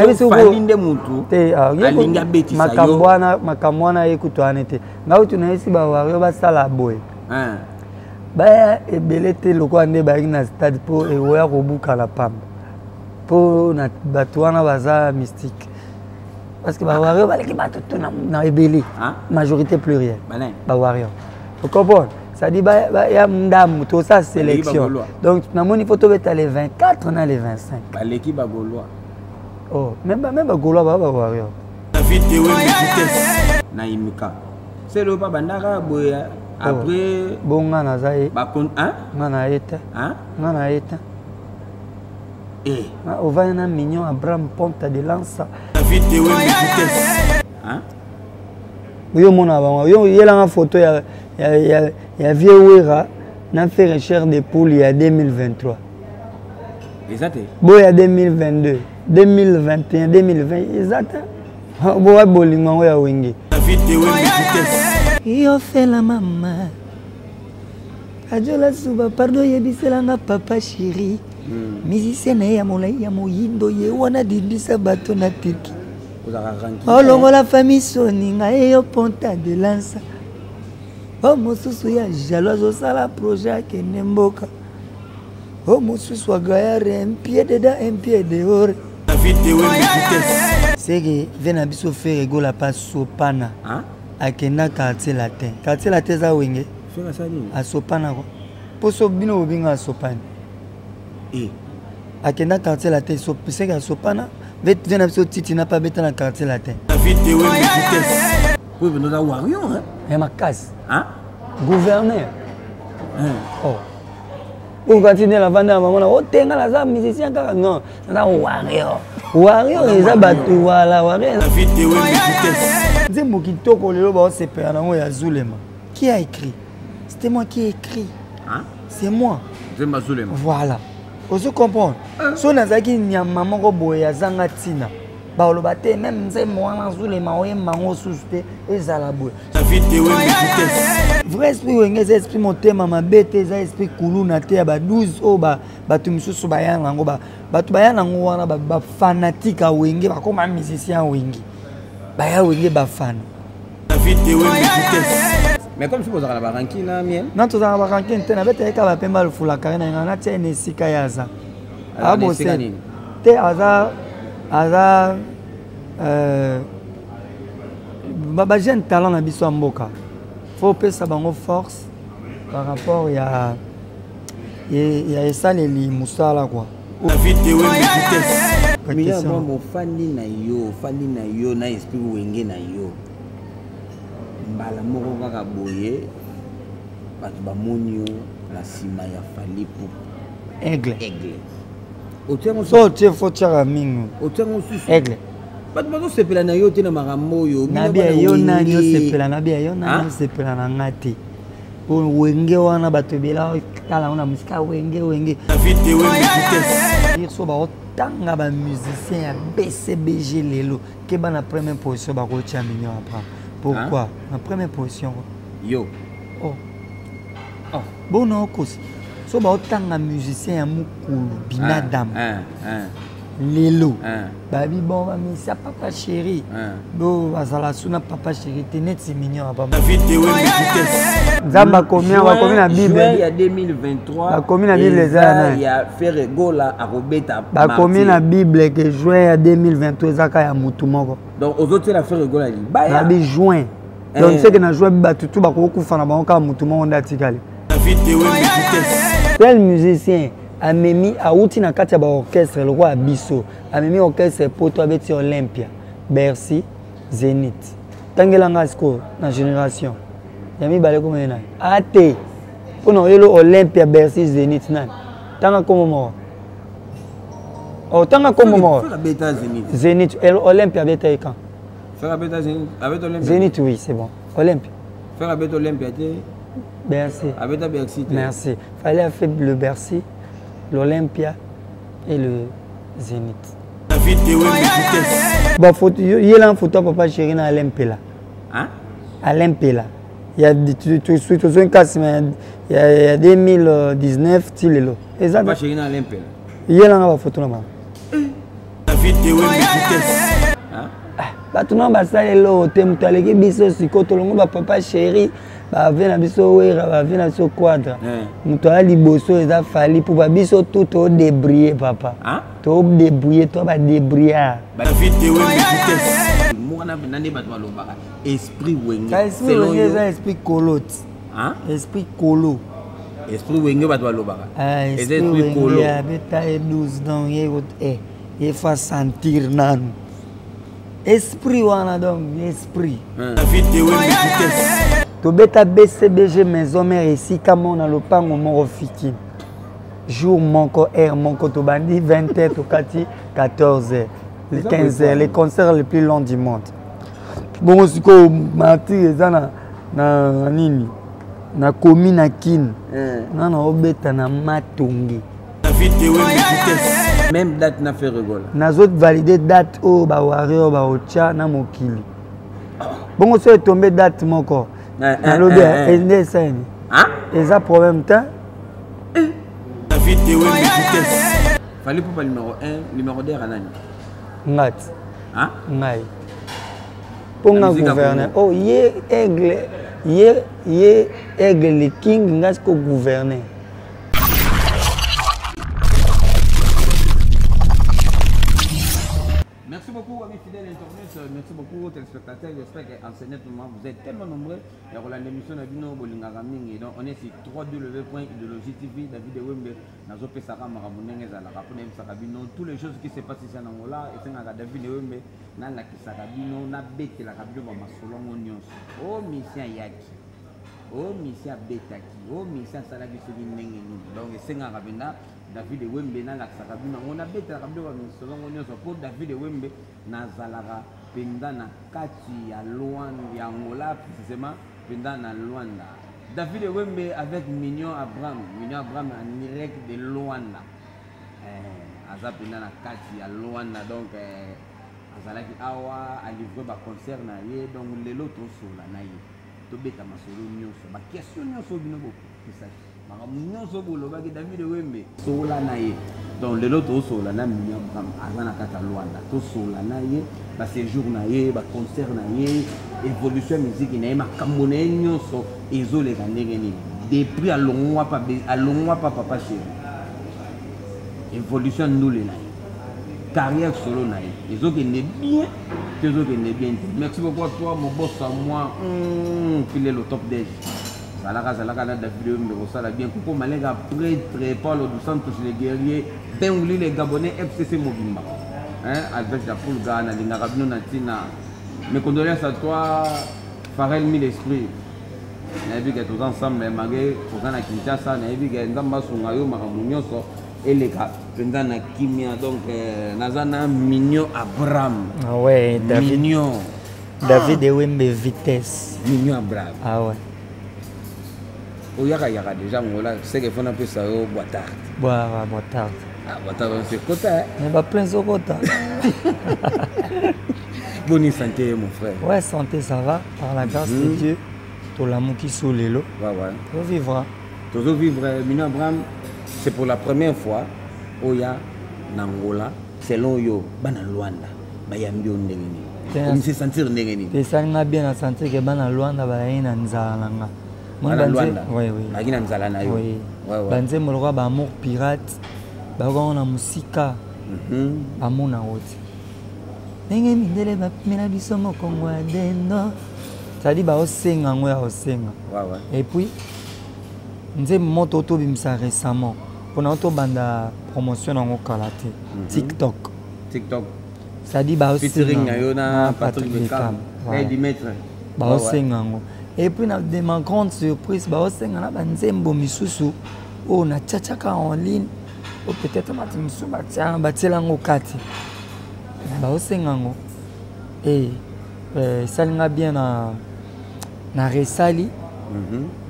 Falinde mutu alinga beti sayo makamwana ekutoane te ngau tunaisi ba wario ba sala boy ba ebelete lokwa nde ba na stade po ewoya kobuka la pamba po na batwana baza mystique parce que ba wario ba leki batutu na ebeli majorité plurielle ba wario vous comprenez ça dit ba ya ndam to sa sélection donc na moni photo beta les 24 na les 25 ba leki ba golois. Oh, même Gaulois va voir. Naimika. C'est le papa Bandara Boya. Après. Bon, on a zaï. Bakon, hein? On a été. Hein? On a été. Eh. On va un mignon Abraham Ponta de Lança. Hein? Oui, mon avant. Il y a une photo, il y a vieux Wera. On a fait recherche de poules il y a 2023. Exact. Bon, il y a 2022. 2021, 2020, exact. Boa bolingo ya wingi. Yo fait la maman. Ajola suba pardon yebiselanga papa chéri. Musicien ya molai ya moyindo ye wana dindisa bato na Turki. Olongo la famille soninga yo Ponta de Lança. Oh mosusu ya jalouse sala projet ke nemboka. Oh mosusu wa gayare un pied dedans un pied dehors. C'est que vient biso faire rigola pas Sopana. Akenda quartier latin. Quartier latin za wenge. Faire ça ni. A Sopana ko. Poso bino obinga Sopana. Akenda quartier latin so c'est que Sopana vient biso titi na pas beta na quartier latin. Oui, nous avons wario hein. Et ma casse. Gouverneur. Oh. On continue la vente à maman. Oh, t'es là, ça musicien car non, ça Wario. Wario, ils ont battu voilà Wario. C'est moi qui toque le lobo, c'est Pernambo et Zulema. Qui a écrit? C'était moi qui ai écrit. C'est moi. C'est ma Zulema. Voilà. Vous comprenez? Si on a dit qu'il y a maman qui boit zanga tina. Bah le bâté même c'est moi dans Zulema, on est mango sousté et zalabou. Vrai esprit wenge za esprit motema mabete za esprit kuluna te ya ba 12 o ba batu misusu bayana ngo ba batu bayana ngo wana ba fanatique wenge ba koma musicien wenge ba ya wenge ba fan. Mais comme je pose à la baranki na mien non to za baranki te na bete ka ba pemba lufula karena ngana tie ne sika yaza abo se te aza ba jeune talent na biso mboka. Faut que ça bango force par rapport il y a ça les musala quoi. Mais ya bon fandi na yo na esprit wenge na yo. Mbala moko kaka boye batu ba monio la sima ya falipu aigle. Otengo so tie faut tiara mingo. Otengo susu. Aigle. Bato sepela na yo te na makambo yo. Nabia yo na yo sepela nabia yo na yo sepela na ngati. O wenge wana bato bela kala ona musika wenge. Hier so ba otanga ba musicien ya BCBG lelo ke ba na première position ba ko tia mignon après. Pourquoi? Na première position. Yo. Oh. Bon non cause. So ba otanga musicien ya mukulu binadamu. Lelo. Babi bon va mais ça papa chéri. Do bazala suna papa chéri tenet c'est mignon papa. Zamba combien na Bible il y a 2023. Ba combien na Bible il y a faire gola à robeta. Ba combien na Bible que juin à 2023 zaka ya mutu moko. Donc aux autres la faire gola li. Ba bi juin. Donc c'est que na joie ba tout ba ko kufa na bango ka mutu moko ndatikali. Quel musicien Amemi a outi na kati ya ba orchestre le roi Abisso Amemi orchestre poto abeti Olympia Bercy Zénith Tangelanga score na génération Yami bale ko mena ate kono yelo Olympia Bercy Zénith nan tanga komo mo tanga komo mo Zénith Olympia beta quand faire la beta Zénith avec Olympia Zénith oui c'est bon Olympia faire la beta Olympia Bercy avec Bercy merci fallait faire le Bercy l'Olympia et le Zénith. Bah photo, il y a une photo papa chéri na Olympia. Olympia. Il y a un cas il y a 2019 tilelo. Exactement. Papa chéri na Olympia. Il y a une photo là-bas. David de Wembe vitesse. Bato non basalelo te moto aleki biso siko tolongo bapapa chéri bave na biso wera bave na biso quadre moto ala liboso eza fali mpo babiso tu todébrouiller papa todébrouiller to badébrouillard David de Wembe vitesse. Mwana nande bato balobaka esprit wenge selon yo eza esprit kolo esprit kolo esprit wenge bato balobaka esprit wenge abeta e 12 donc ye fa sentir nanu esprit wana donc esprit David de Wembe vitesse. Tobeta BCBG maison mère esika mona lopango moko fiki jour moko heure moko tobandi 20h tokati 14h 15h les concerts les plus longs du monde. Bon siko mati eza na nini na komi na kin na obeta na matongi David de Wembe vitesse. Même date n'a fait rigoler. Nazot valider date au ba warrior ba ocha na mokili. Bongo so tombé date moko. Na lobi ende seni. Eza problème ta. David de Wembe vitesse. Fallait pour numéro 1, numéro 2 ranani. Ngat. Ngai. Ponga gouverneur. Oh ye aigle, ye aigle le king ngas ko gouverneur. Merci beaucoup, amis fidèles internautes. Merci beaucoup, téléspectateurs. J'espère qu'en ce moment, vous êtes tellement nombreux. Et on a l'émission de Bino Bolingaraming. Donc, on est sur www.idéologie.tv. David de Wembe, Nazo Pesara, Marabouneng, Zalaka, Ponem Sarabino. Toutes les choses qui se passent ici en Angola. Et c'est David de Wembe, Nala Kisarabino, Nabete, la Rabino, Masolong, Onions. Oh, Mission Yaki. Oh, Mission Betaki. Oh, Mission Salabi Solineng. Donc, c'est Rabina. David de Wembe na la Sarabina on a bête la Rabino selon on pour David de Wembe na Zalara penda na kati ya Luanda ya Angola précisément penda na Luanda. David de Wembe avec Mignon Abraham en direct de Luanda. Aza penda na kati ya Luanda donc azalaki awa a livré ba concert na ye donc lelo to sola na ye to beta masolo nyonso ba question nyonso bino beaucoup ça David de Wembe sola na ye donc le lot sola na Mignon azana kata Luanda to sola na ye ba séjour na ye ba concert na ye évolution musique na ye makambo na ye nyonso ezoleka ndenge nini depuis alongwa pa papa chéri évolution ndule na ye carrière solo na ye ezokende bien merci beaucoup à toi mon boss à moi qu'il est le top 10 Zalaka na David de Wembe osala bien Koko Malenga prêtre Paul dos Santos les guerriers Bengouli les Gabonais FCC Mobimba avec la poule Ghana linga rabino na tina mes condoléances à toi Pharrell Mille Esprit na vu que tous ensemble magé tous na Kinshasa na vu que ngamba sunga yo makambo nyonso eleka penda na kimia donc nazana Mignon Abraham ouais David de Wembe vitesse Mignon Abraham ouais Oyaka déjà ngola c'est que fona pe ça au boitard. Boitard. Boitard c'est kota. Mais ba plein so kota. Bonne santé mon frère. Ouais, santé ça va par la grâce de Dieu. To l'amour qui sous l'élo. Ouais. To vivre. To vivre Mignon Abraham c'est pour la première fois oya Angola selon yo bana Luanda ba yambi ndenge ni. Comme se sentir ndenge ni. Te sanga bien à sentir que bana Luanda ba ina nzalanga. Oui. Banze molwa ba amour pirate ba na musika ba mona wote ndenge mindele ba mena biso mokongo adendo tadi ba osenga ngo ya osenga et puis nze moto to bimsa récemment pona to banda promotion ngo kalate TikTok ça dit ba osenga na Patrick Bekam et Dimitri ba osenga ngo. Et puis, on a des grandes surprises. On a des misusu. On a tchatchaka en ligne. Ou peut-être on a des kati. Et ça n'a bien na resali.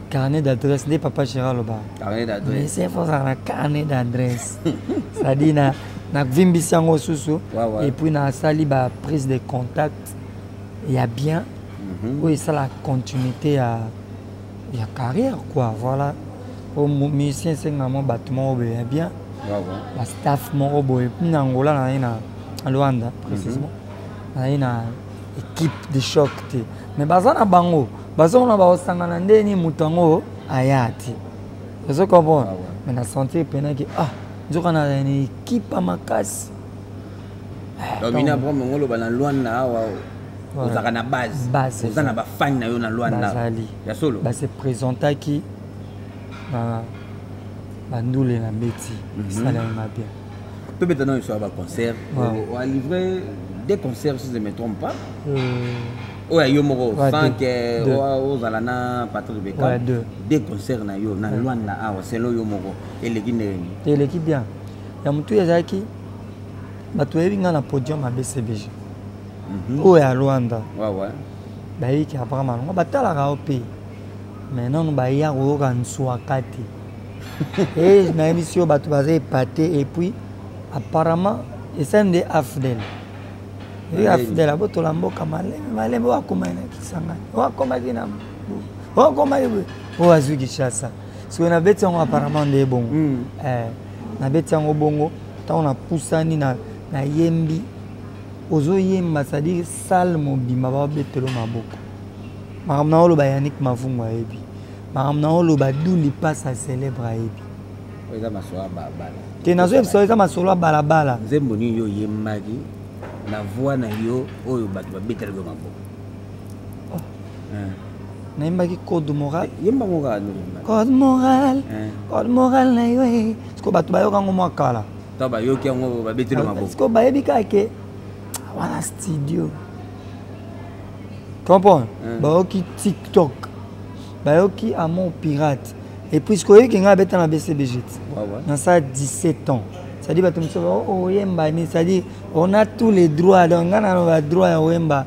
Carnet d'adresse de Papa Gérald. Carnet d'adresse. Mais c'est pour ça un carnet d'adresse. Ça dit na vimbisango susu. Et puis na sali ba prise de contact. Il y a bien. Oui, c'est la continuité à la carrière, quoi. Voilà. Au musicien, c'est un bâtiment bien. La staff, mon robot. Et puis, en Angola, à Luanda précisément naye na équipe de choc te mais baza na bango bazona baosangana ndeni mutu yango aya te ozo comprendre mais na sentir pena que nzoka na une équipe à makasi domina bro ngolo bana Luanda awa ozaka na base ozana ba fan na yo na Luanda ya solo ba se présenter qui bandule na beti ça là m'a bien peut-être non il soit ba concert on a livré des concerts si je ne me trompe pas yo moko sans que ozala na Patrick Beka des concerts na yo na Luanda awa c'est lo yo moko eleki bien ya mutu ezaki bato yebinga na podium à BCBG oyo ya Luanda bayiki apaka malonga batalaka o mpe mais nano baya koyoka nswaka te e nayebisi yo bato baza epate et puis apparemment esene de afdel afdel abotola mboka malembe wakomaki na Kisangani wakomaki na wakomaki oyo azwi Kinshasa soki nabeti yango apparemment nde bongo nabeti yango bongo ntango napusani na yembi ozoyemba c'est-à-dire sale mobimba babetelo maboka makambo na oloba Yannick Mavungu ayebi makambo na oloba Duli passe à célèbre ayebi eza masolo ya balabala te nazoyebisa eza masolo ya balabala nzembo nini yo oyembaki na voix na yo oyo bato babetela yo maboka nayembaki code moral yemba ngoka code moral na yo siko bato bayokango mwa kala to bayoki yango babetela maboka siko bayebi kake wana studio comprends bayoki TikTok bayoki Amon Pirate et puis ce que nga beta na BCBG dans ça 17 ans ça dit bato mso oyemba ni ça dit on a tous les droits donc nga na droit ya oyemba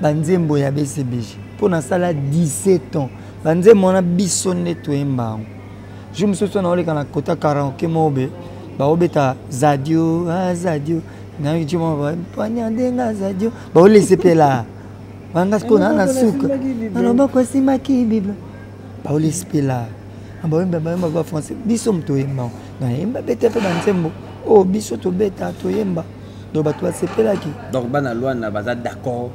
banzembo ya BCBG pour na sala 17 ans banzembo on a bisonne to yemba je me souviens na oleka na kota karaoke mobe ba obeta Zadio Zadio na yimo ba panya ndenga Zadio ba olese pela banga skona na suka aloba ko simaki bible ba olese pela ba ba français biso mto yemba na yemba bete pe banzembo biso to beta to yemba do ba to sepelaki donc bana Luanda baza d'accord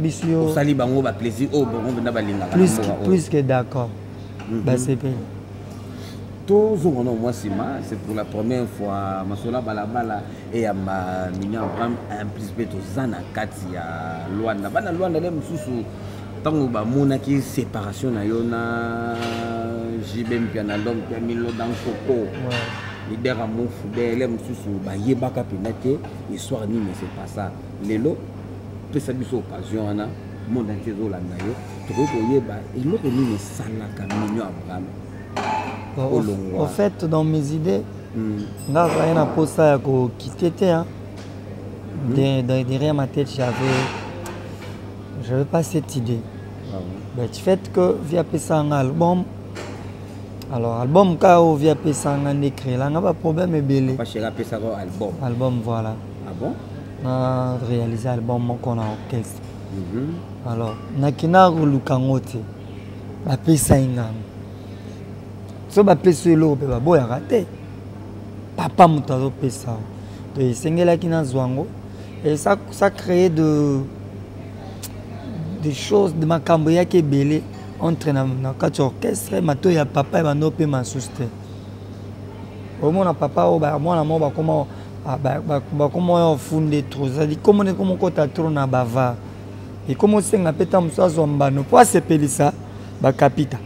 bisio sali bango ba plaisir bongo na balinga plus que d'accord ba sepela moi c'est pour la première fois masola balabala et à ma mignon un plus to zana kati ya Luanda bana Luanda le mususu tango ba monaki séparation na yo na jibem pia na dom pia milo dans coco leader à mon foudé le mususu ba yebaka penate histoire ni mais c'est pas ça lelo peut ça biso occasion ana monde entier zo la na yo to ko yeba eloko ni salaka mignon Abraham. Au fait, dans mes idées, j'ai un poste à quitter. Derrière ma tête, j'avais pas cette idée. Mais du fait que via un album, alors album quand via un écrit, là, on n'a pas de problème et belé. Pas cher à album. Album, voilà. Ah bon? On a réalisé l'album qu'on a orchestre. Alors, nakina lukangote, la pesa ingam. So ba pesa lo pe ba boya raté. Papa mutazo pesa. Donc sengela kina zwango et ça crée des choses de makambo ya ke belé entre na kati orchestre mato ya papa et bando pe masuste. Au moins papa o ba mwana mo ba comment ba comment fondé trop ça dit comment kota trop na bava et comment senga peta msazo mbano pour se pelisa ba kapita.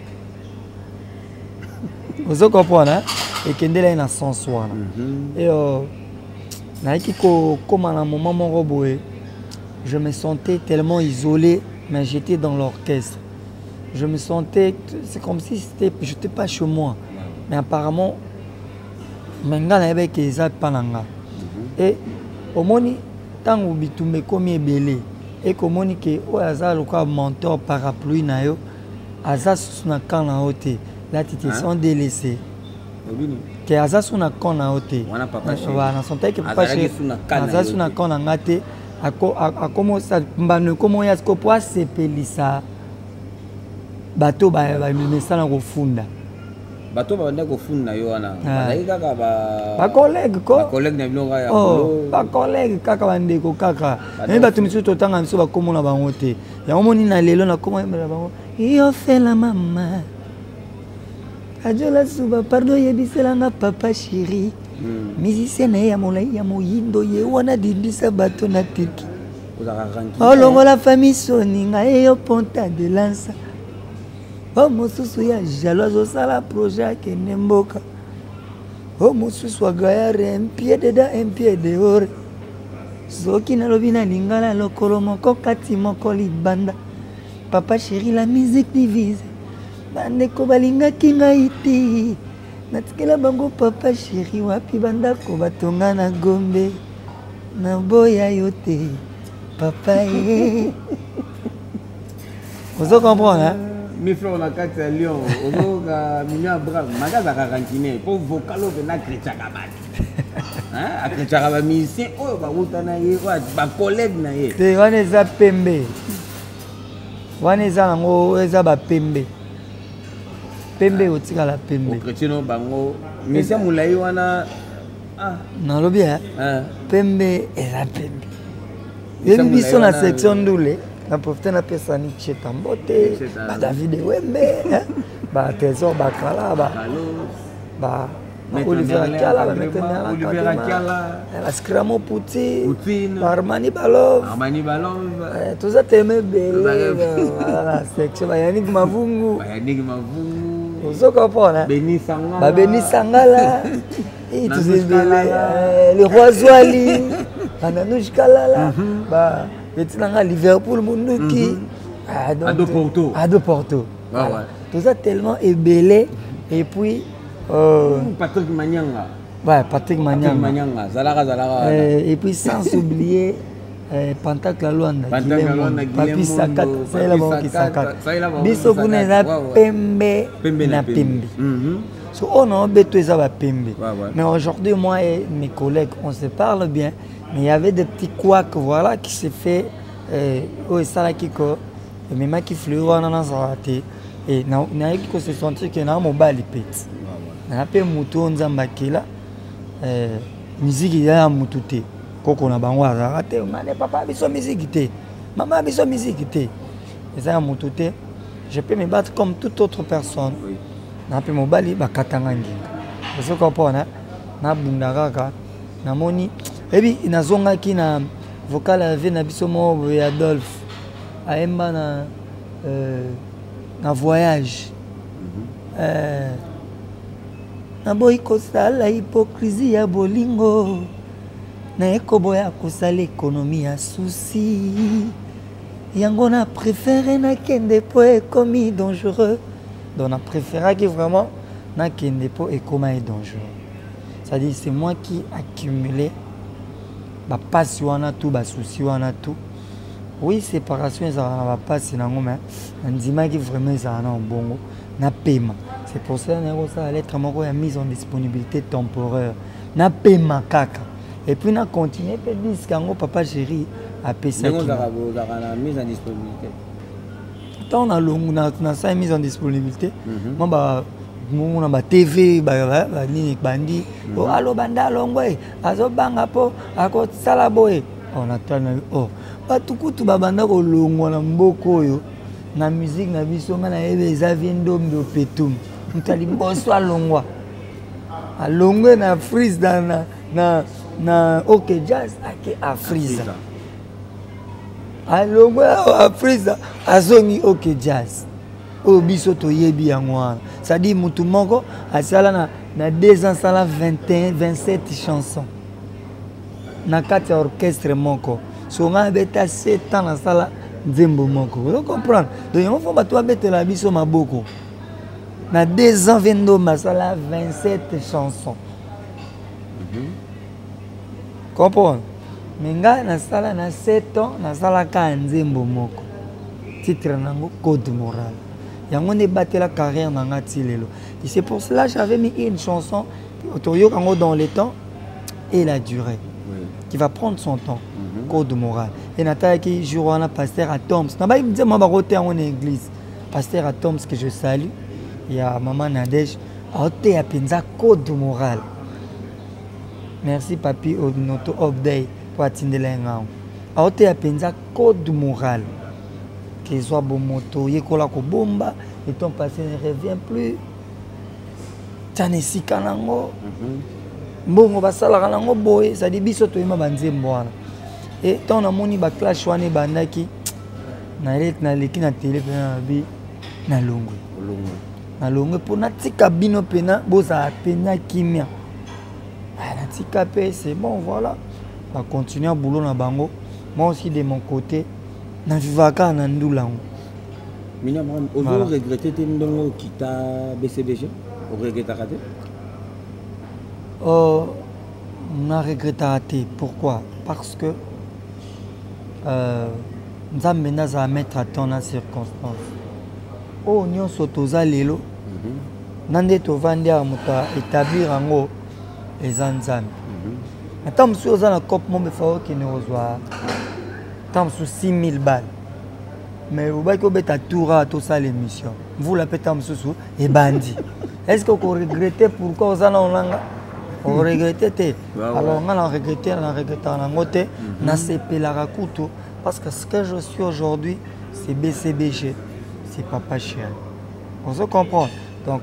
Vous comprenez et kendela ina sens wana et naiki ko comme à un moment mon robot je me sentais tellement isolé mais j'étais dans l'orchestre je me sentais c'est comme si j'étais pas chez moi mais apparemment menga na yebeke eza pananga et omoni tango bitumbe komi ebele et komoni ke oyo aza lokola mentor parapluie na yo aza susu na kan na yo te là tu te sens délaissé que aza susu na kan na yo te na sentais que papa aza susu na kan na nga te akomosa mbano ekomo ya siko po asepelisa bato bamesana kofunda bato babanda kofunda yo wana bazali kaka bacollègue ko bacollègue na bino kaka bacollègue kaka bandeko kaka naye bato misusu totanga biso bakomona bango te yango moni na lelo nakoma yembela bango yo fela mama ajola suba pardon yebiselanga papa chéri musicien na ye ya molai ya moyindo ye wana dindisa bato na turki olongola famille soninga ye yo ponta de lansa o mosusu ya jalo azosala projet akende mboka o mosusu agayare un pied dedans un pied dehors soki nalobi nalingala lokolo moko kati moko libanda papa chéri la musique divise bandeko balingaki ngai te natikela bango papa chéri wapi bandako batonga na gombe naboya yo te papa ye ozo comprendre mes frères na kati ya Lyon ozoka mimia brave magaza kakantine po vocalo pe na kretiaka bato akretiaka bamusicien oyo bauta na ye bacollègue na ye te wana eza pembe wana eza nango eza bapembe pembe otikala pembe okretino bango musicien molai wana nalobi pembe eza pembe yebi biso na section ndule na profite na pesa ni cheta mbote ba David Wembe ba Trésor Bakala ba Olivier Akiala ba Olivier Akiala la Scramo Puti ba Armani Balov tout ça t'aimait bien la section ba Yannick Mavungu ozo comprendre ba Beni Sangala et tous les rois Zouali Ananouche Kalala ba Yetinanga Liverpool Munduki Ado Porto tout ça tellement ébélé et puis Patrick Manyanga Patrick Manyanga Zalaga et puis sans oublier Pantak Lalouanda Papi Sakat biso kuna eza pembe na pembe so on a beto eza ba pembe mais aujourd'hui moi et mes collègues on se parle bien mais il y avait des petits couacs voilà qui s'est fait au salaki ko même qui fleur na nazarate et na qui se sentir que na mobile pet na pe mutu nzamba kila musique ya mutu te koko na bango azarate mane papa biso musique te maman biso musique te eza mutu te je peux me battre comme toute autre personne na pe mobile bakatanga nginga vous comprenez na bundaka na moni ebi nazongaki na vocal ave na biso mo ya Adolphe aemba na voyage na boyi kosala hypocrisie ya bolingo na ekoboya kosala économie ya souci yango na préféré nakende po ekomi dangereux donc na préféraki vraiment nakende po ekoma dangereux. C'est-à-dire c'est moi qui accumulais ma passion tout, ma souci tout. Oui, séparation ça va pas c'est nango mais ndima qui vraiment ça na bongo na paiement. C'est pour ça que ça lettre moko ya mise en disponibilité temporaire. Na paiement kaka. Et puis na continuer pe disque ngo papa chéri a payé ngo na mise en disponibilité. Tant na longu na ça mise en disponibilité. Moi ba mon ba TV ba nini bandi o alo banda longwe azo banga po ako sala boy on attend oh batukutu babanda ko longwa na mboko oyo na musique na biso ngana ebe eza viendombe opetum mutali mboso alongwa alongwe na freeze na OK jazz ake a freeze alongwe a freeze azongi OK jazz o biso to yebi yango ça dit mutu moko asala na 2 ans sala 21 27 chansons na kati orchestre moko so nga beta 7 ans na sala nzembo moko vous comprenez donc il faut bato betela biso maboko na 2 ans 22 masala 27 chansons comprendre menga na sala na 7 ans na sala ka nzembo moko titre nango code moral yango ne battait la carrière nanga tilelo et c'est pour cela j'avais mis une chanson autoyo kango dans le temps et la durée qui va prendre son temps code moral et nataka qui jour on a pasteur à Toms na ba dit moi ba roté en église pasteur à Toms que je salue il y a maman Nadège aoteya mpenza code moral. Merci papi Noto Obday pour atindela yango. Aoteya mpenza code moral. Que soit bon moto, yekola ko bomba et ton passé ne revient plus. Tanesika nango. Mbongo basalaka nango boye, ça dit biso toyema banzembo wana. Et tant namoni ba clash wana bandaki na leki na télé pena bi na longwe. Na longwe pour natika bino pena boza pena kimia. Natika pe c'est bon voilà. Va continuer à boulot na bango. Moi aussi de mon côté na vivaka na ndulango. Mina mam ozo regretter te ndongo kita BCBG. O regretter raté? On a regretté raté. Pourquoi? Parce que nous avons à mettre à temps dans circonstance. Oh, nous sommes lelo. Nande to vandi a muta établir en les anzam. Attends, monsieur, on a un cop mon befao qui nous reçoit. Attends, sous 6000 balles. Mais vous voyez que à toura tout ça l'émission. Vous la pétez monsieur sous et bandit. Est-ce que vous regrettez pourquoi vous en avez on regrette. Alors on a regretté, on a regretté, on a noté, on a séparé la couteau parce que ce que je suis aujourd'hui, c'est BCBG, c'est Papa Chien. On se comprend. Donc,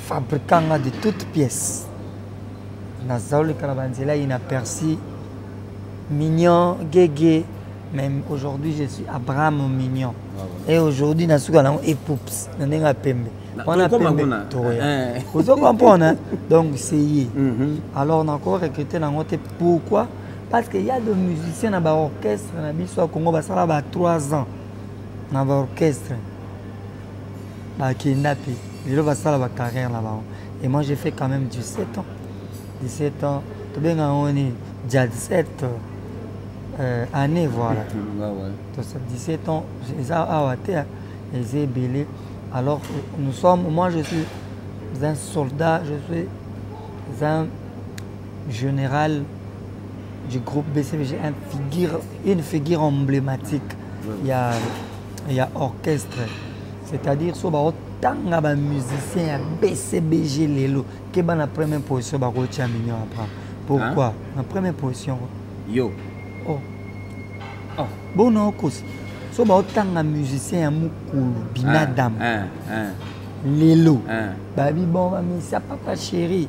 fabricant de toutes pièces. Nazaouli Kalabanzela, il a perçu Mignon, Guégué. Même aujourd'hui, je suis Abraham Mignon. Et aujourd'hui, je suis Epoups. On a payé. Vous comprenez? Donc, c'est alors, on a encore recruté dans notre pourquoi? Parce qu'il y a des musiciens dans l'orchestre, au Congo, ça a 3 ans. Dans l'orchestre. Qui n'a pas. Il va faire la carrière là-bas. Et moi, j'ai fait quand même 17 ans. 17 ans. Tu bien, on est 17 années, voilà. 17 ans, j'ai belé. Alors, nous sommes, moi je suis un soldat, je suis un général du groupe BCBG, une figure emblématique. Il y a orchestre, c'est-à-dire que autant de musiciens BCBG Lelo qui est dans la première position. Pourquoi? La première position. Yo. Oh. Bon, non, cause. So ba otanga musicien ya mukulu binadamu lelo babi bon ba misa papa chéri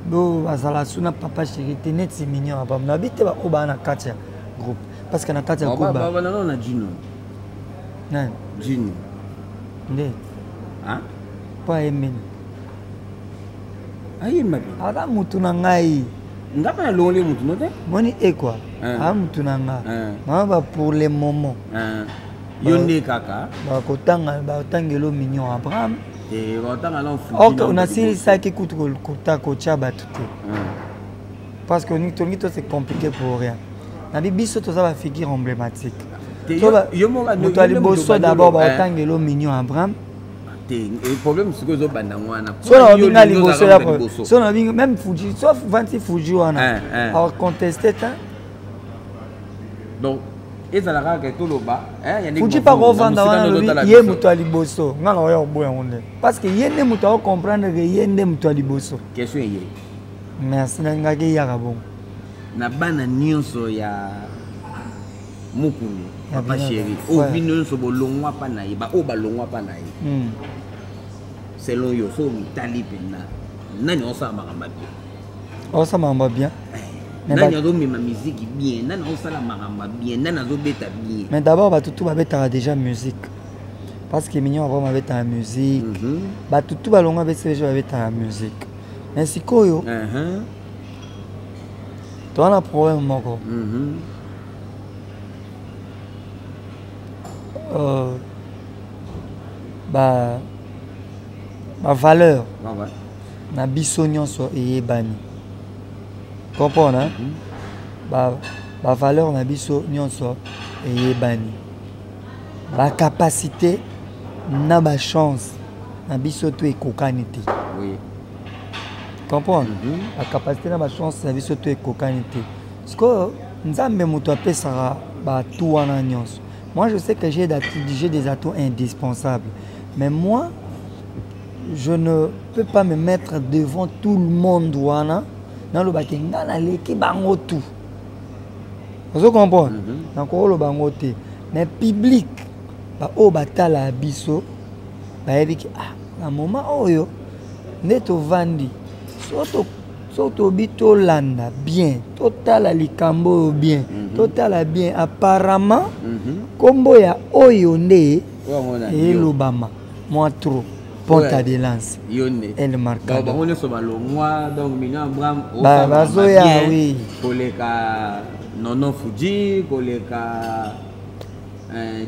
do bazala suna papa chéri te net si mignon ba na bite ba oba na katia groupe parce que na katia groupe ba na na Gino nan Gino nde pas aimer ayi mabi ada mutu na ngai ngapa na longole mutu note moni quoi mutu na nga ma ba pour le moment Yonde kaka bakotanga batangelo mignon Abraham et batanga là ok on a si ça qui coûte kota kocha batuté parce que nous c'est compliqué pour rien na biso to ça va figure emblématique yo moto ali bosso d'abord batangelo mignon Abraham et problème c'est que zo banda ngwana so na binga liboso ya so na binga même Fuji sauf 20 Fuji wana alors contesté donc ezalaka ke toloba Fuji pas revendre wana ye muto ali boso ngana oya oboya onde parce que yende muto a comprendre que yende muto ali boso question ye merci na ngaki ya kabon na bana nyonso ya mukulu papa chéri o bino nyonso bolongwa pa na ye ba o balongwa pa na ye selon yo so mitali pena nani osa makamba bien osa makamba bien nani azomema musique bien nani osala makamba bien nani azobeta bien mais d'abord batutu babetaka déjà musique parce que mignon avant babetaka musique batutu balonga BCBG babetaka musique mais sikoyo toana problème moko ba valeur na biso nyonso eyebani comprendre ba valeur na biso nyonso eyebani ba capacité na ba chance na biso to ekokani te comprendre la capacité na ba chance na biso to ekokani te parce que nzambe moto apesaka ba tout wana nyonso. Moi je sais que j'ai des atouts indispensables mais moi je ne peux pas me mettre devant tout le monde wana na lo bakenga na leki bango tout. Vous comprenez? Na ko lo bango te. Mais public ba o batala biso ba yebi ki na moment oyo neto vandi soto bito landa bien total likambo bien total bien apparemment kombo ya oyo nde elobama moi trop Ponta de lance. Elle marque. On est sur le mois donc Mignon Abraham. Bazoya oui. Koleka Nono Fuji, koleka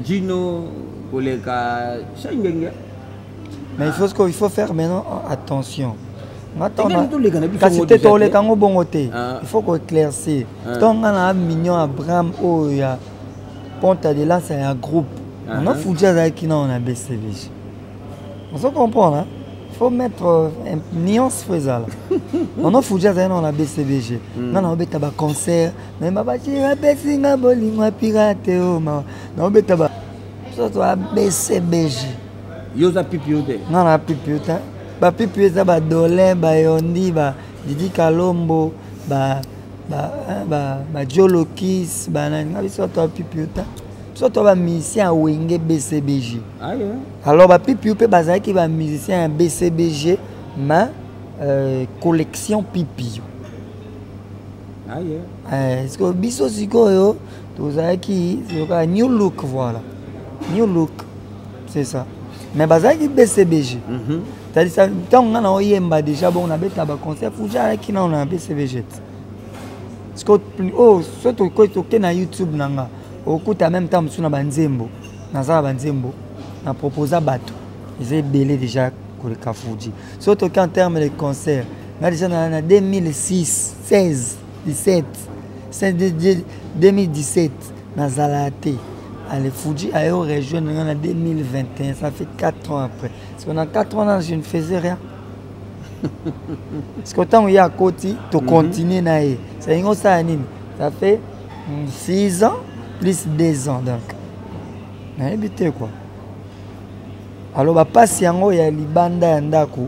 Gino, koleka Shangenge. Mais il faut faire maintenant attention. Maintenant, quand c'était tout le Congo bongoté, il faut qu'on éclaircisse. Donc on a Mignon Abraham oh ya Ponta de lance c'est un groupe. On a Fuji avec qui on a BCVG. On se comprend, hein? Il faut mettre une nuance faisale. On a Fuji on a BCVG. On a un concert. On a un pirate. On a BCBG. Yosa pipiote. Non, on a pipiote. Ba pipiote ba Dolin, ba Yondi, ba Didi Kalombo, ba Jolokis, ba nani so to pipiote. So to ba musicien Wenge BCBG. Ah yeah. Alors ba pipi pe bazaki ba musicien BCBG ma collection pipi. Ah yeah. Est-ce que biso sikoyo to zaki c'est new look voilà. New look. C'est ça. Mais bazaki BCBG. C'est-à-dire ça tant on a oyemba déjà bon on a beta ba concert Fuja qui na on a BCBG. Est-ce que oh surtout ko to na YouTube nanga. Okuta même temps sur na banzembo na banzembo na proposa bato ils ont belé déjà pour le Fuji surtout en termes de concert na déjà na 2006 16 17 2017 na Zalate à le Fuji a rejoindre en 2021 ça fait 4 ans après parce qu'on a 4 ans je ne faisais rien parce que tant il y a côté to continuer na c'est une ça ça fait 6 ans plus 2 ans donc. Na habité quoi. Alors ba passe yango ya libanda ya ndako.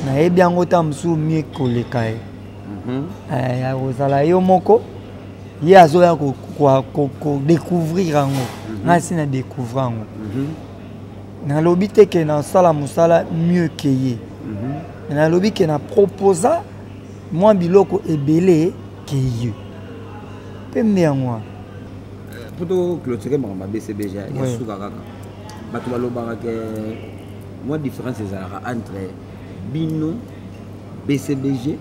Na yebi yango tamsu mieux koleka e. Ya ozala yo moko. Ye azoya ko découvrir yango. Na sina découvrir yango. Na lobi te ke na sala musala mieux que ye. Na lobi ke na proposa moi biloko ebele ke ye. Pembe yango. Pour clôturer ma BCBG, il y a Soukaka. Moi, différence entre Bino, BCBG,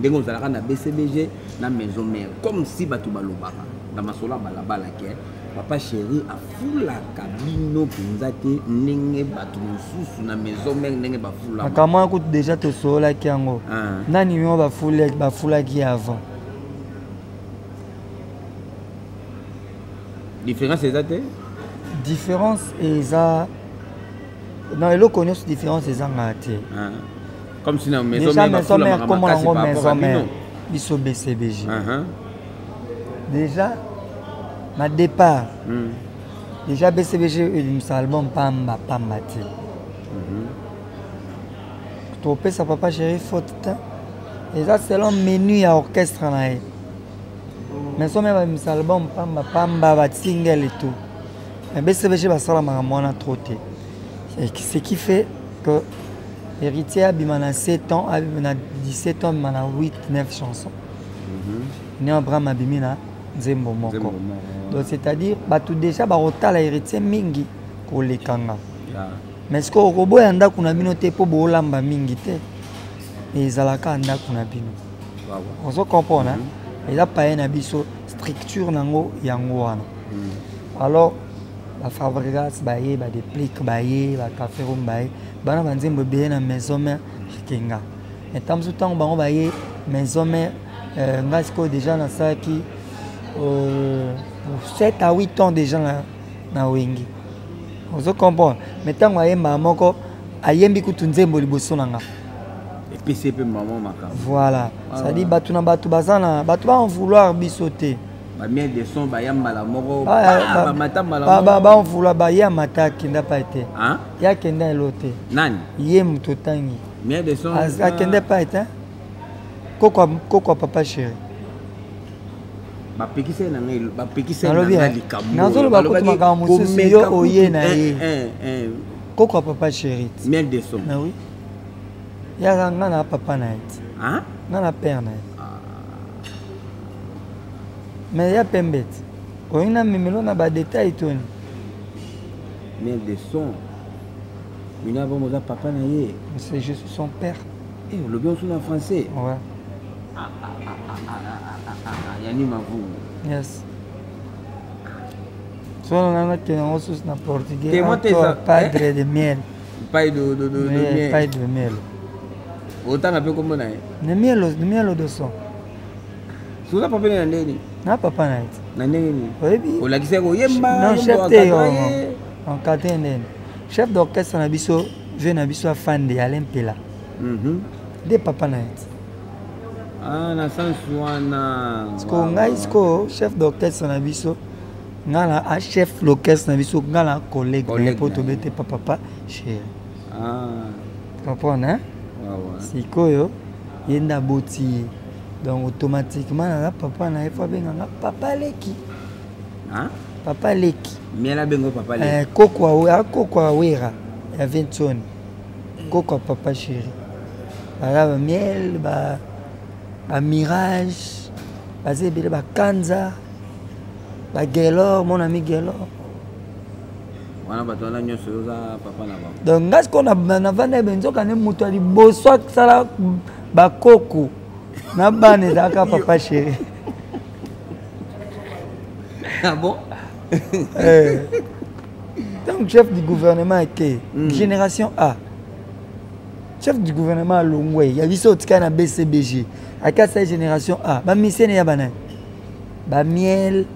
na BCBG, na maison mère. Comme si Batubalo Baka, dans ma sola balabala, papa chéri a foula Bino, Pinzate, Nenge, Batoussou, na maison mère, Nenge Bafoula. Comment écoute déjà te sola qui ango? Nani mi Bafoula qui avant. Différence exacte? Différence exacte. Non, il connaît cette différence exacte. Comme si dans maison mère, comment on a maison mère, ils sont BCBG. Déjà, ma départ. Déjà BCBG, il me album Pamba Pambati. Tu ça papa chéri faute. Et ça c'est le menu à orchestre là. Mais ça même un album pamba va single et tout. Mais BCBG va ça la maman trop té. Ce qui fait que héritier a 7 ans, a 17 ans, a 8 9 chansons. Né Abraham Abimina Zembo moko. Donc c'est-à-dire bah tout déjà ba rota la héritier mingi ko le kanga. Mais ce ko robo yanda kuna bino te po bo lamba mingi te. Et zalaka anda kuna bino. On se comprend hein. Et là, il y a une structure yango wana. Alors, la fabrication, des pliques, des cafés, bana banzembo bien na maison mère kenga. Et tant que temps bango baye maison mère ngasko déjà na ça qui 7 à 8 ans déjà na wengi. On se comprend. Mais tant que maman ko ayembi kutunzembo liboso nanga. PCP maman maka. Voilà. Ça dit batu na batu bazana, batu ba en vouloir bisoter. ba miel de son ba yambala moko ba matambala ba on fula ba ya mata kinda pa été hein ya kenda elote nani ye mutotangi miel de son a kenda pa été koko papa chéri ba pekise na ngai ba pekise na likambo nazolo ba ko maka mususu yo oye na ye koko papa chéri miel de son na oui ya ngana papa na it hein ngana père na it mais il y a pembet. On a même là bas détail tout. Mais des sons. Mais là bon papa na yé. C'est juste son père. Et le bien son en français. Ouais. Yani mavu. Yes. So on a que on sous na portugais. Padre de miel. Pas de miel. Pas de miel. Autant un peu comme na. De miel de son. Sous la papa na ndeni. Na papa na it. Na ndeni. Oui. O la kise ko yemba. Non chef de en katende. Chef d'orchestre na biso, je na biso fan de Alain Pela. De papa na it. Ah na sens wana. Sko ngai sko chef d'orchestre na biso. Ngala a chef l'orchestre na biso ngala collègue pour to bete papa chéri. Ah. Tu comprends hein? Ouais. Sikoyo yenda boti. Donc automatiquement papa na fois benga papa leki. Hein? Papa leki. Miela bengo papa leki. Koko wera ya Vinton. Koko papa chéri. Ba miel ba mirage. Ba zebele ba kanza. Ba Gelor, mon ami Gelor. Wana batona nyoso yoza papa na ba. Donc ngas ko na vanda benzo kana mutu ali boso sala ba koko. Na bane daka papa chéri. Ah bon? Donc chef du gouvernement est génération A. Chef du gouvernement Longwe, il y a vu ça na BCBG. À cette génération A, ba misene ya bana. Ba miel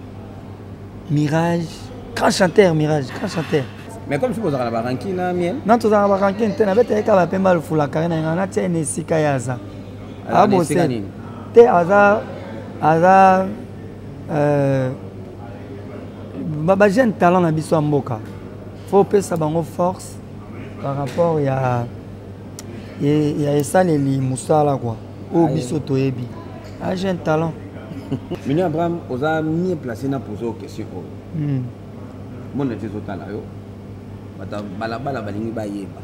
Mirage, grand chanteur Mirage, grand chanteur. Mais comme si vous avez la ranking là miel. Non, tu as la ranking, tu n'avais pas ka ba pemba le fula karena ngana tse ne sika yaza. Ah bon c'est te aza ba jeune talent na biso mboka. Faut pesa bango force par rapport ya esaleli musala quoi. O biso toyebi. Un jeune talent. Mini Abraham, vous avez mieux placé dans poser aux questions. Mon était total là yo. Balabala balingi ba yeba.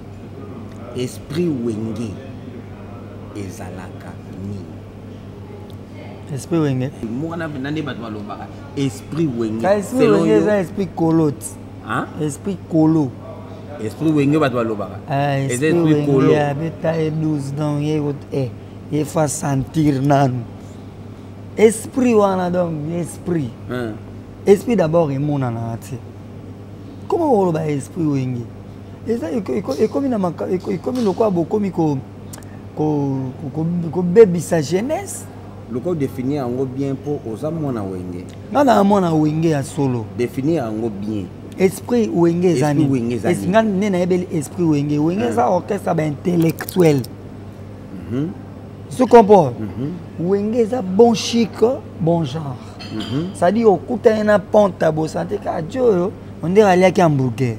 Esprit wenge ezalaka ni. Esprit wenge. Mwana nande batwa lobaka. Esprit wenge. Esprit wenge c'est esprit kolot. Hein? Esprit kolo. Esprit wenge batwa lobaka. Esprit kolo. Ya beta e 12 dans il faut sentir nan. Esprit wana donc esprit. Esprit d'abord est mon anati. Comment on va esprit wenge? Et ça et comme na et comme le quoi beaucoup ko baby sa jeunesse. Le quoi définir en bien pour osa mona wenge. Ngana mona wenge a solo. Définir en bien. Esprit wenge zani. Esprit ngana na ebel esprit wenge. Wenge ça orchestre ba intellectuel. Tu comprends? Wenge ça bon chic, bon genre. Ça dit au coup t'as une pente à beau santé car Dieu on dirait aller à hamburger.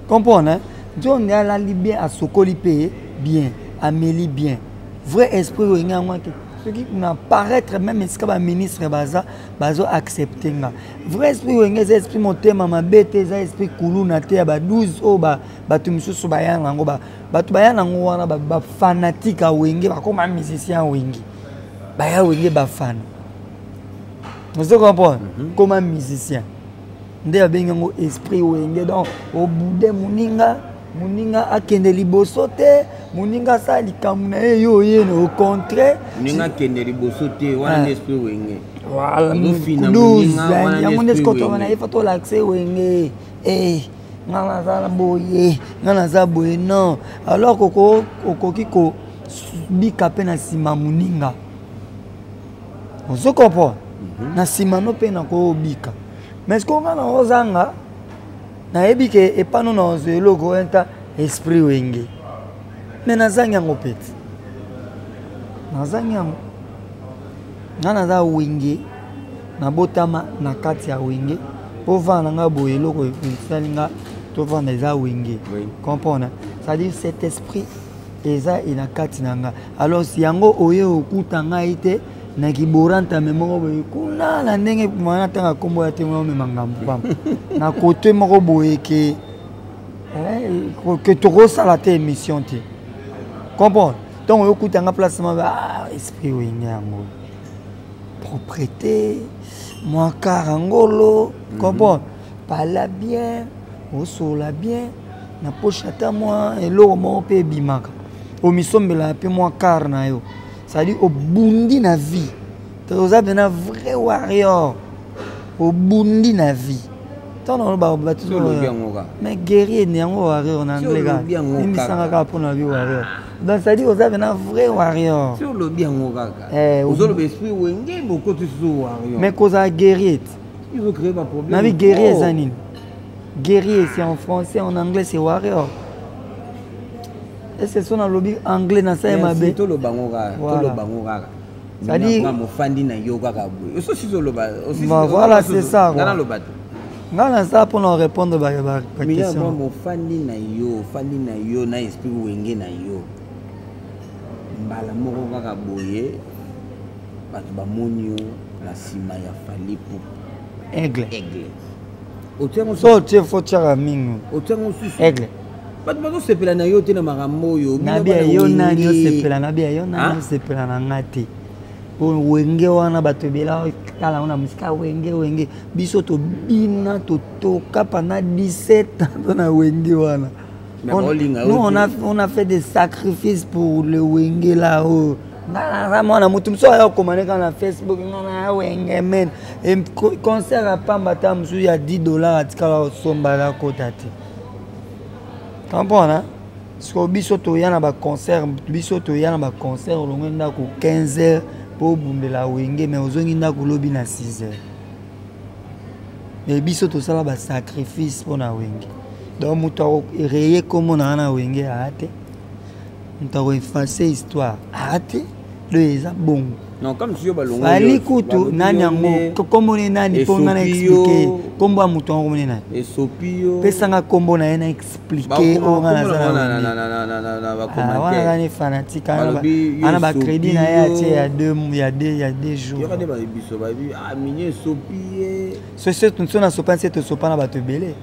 Comprends hein? Dieu on est à la Libye à Sokoli payer bien, Amélie bien. Vrai esprit wenge moi ce qui n'apparaître même est-ce que le ministre baza accepter nga. Vrai esprit wenge c'est esprit monter mama bête ça esprit kulu na te ba 12 o ba tu misusu ba yana ngo ba tu ba yana ngo wana ba fanatique a wenge ba comme musicien wenge. Ba ya wenge ba fan. Vous comprenez? Comme un musicien. Ndé abenga ngo esprit wenge donc au bout de muninga akende liboso te muninga sa likamu na yo yeno au contraire muninga akende liboso te wana esprit wenge voilà muninga ya monde skoto wana il faut to l'accès wenge ngana za boye ngana za boye non alors kokoki ko bika pe na sima muninga vous comprenez na sima no pe na ko bika mais ko ngana ozanga na ebike epano na ozelo ko enta esprit wenge mais nazangi yango peti nazangi yango ngana za wenge nabotama na kati ya wenge po vanda nga boye eloko esalinga to vanda eza wenge comprendre c'est-à-dire cet esprit eza ina kati na nga alors si yango oye okuta ngai te na kiboranta me moko boye kuna na ndenge mwana tanga kombo ya te mema ngambo pamba na kote moko boye ke tokosala te émission te comprendre donc oyo okutanga placement esprit wenge yango propreté moi karangolo comprendre parla bien osola bien na poche ata moi eloko moko mpe ebimaka omisombela mpe moi kar na yo c'est-à-dire obundi na vie toza pena vrai warrior obundi na vie tono ba batu mais guerrier ne yango warrior en anglais ka imisanga ka pona bi warrior donc c'est-à-dire oza pena vrai warrior sur le bien ngo kaka ozolo be esprit wenge boko tu so warrior mais koza guerrier il veut créer pas problème na bi guerrier zanine guerrier c'est en français en anglais c'est warrior. Et c'est son lobby anglais dans ça mabe to lo bango kaka ça dit mo fandi na yoga ka boy aussi si lo ba aussi voilà c'est ça ngana lo bato ngana ça pour nous répondre ba question mo fandi na yo na esprit wenge na yo mbala moko kaka boye bato ba monio la sima ya falipu aigle otengo so tu faut tirer mingo otengo susu aigle bato sepela na yo te na makambo yo nabia yo nani osepela nabia yo nani osepela na nga te wenge wana bato ebela tala ona musika wenge biso tobina totoka pendant 17 ans na wenge wana on a fait des sacrifices pour le wenge là haut ngana mwana mutu mso ya komaneka na Facebook ngana wenge men concert à pamba ta musu ya $10 atikala osomba la kota te comprendre parce que biso to yana ba concert olongo ndako 15h pour bumbela wenge mais ozongi ndako lobi na 6h mais biso to sala ba sacrifice pour na wenge donc muto reye comme na wenge ate muto effacer histoire ate le eza bon non comme si yo balongo ali kutu nani yango kombo ni nani po ngana expliquer kombo muto ngo moni nani esopio pesanga kombo na yena expliquer o ngana na ba commentaire wana ni fanatique ana ba crédit na ya tie ya 2 jours yo kade ba biso ba bi minye esopie c'est tout na sopa c'est to sopa na ba te belé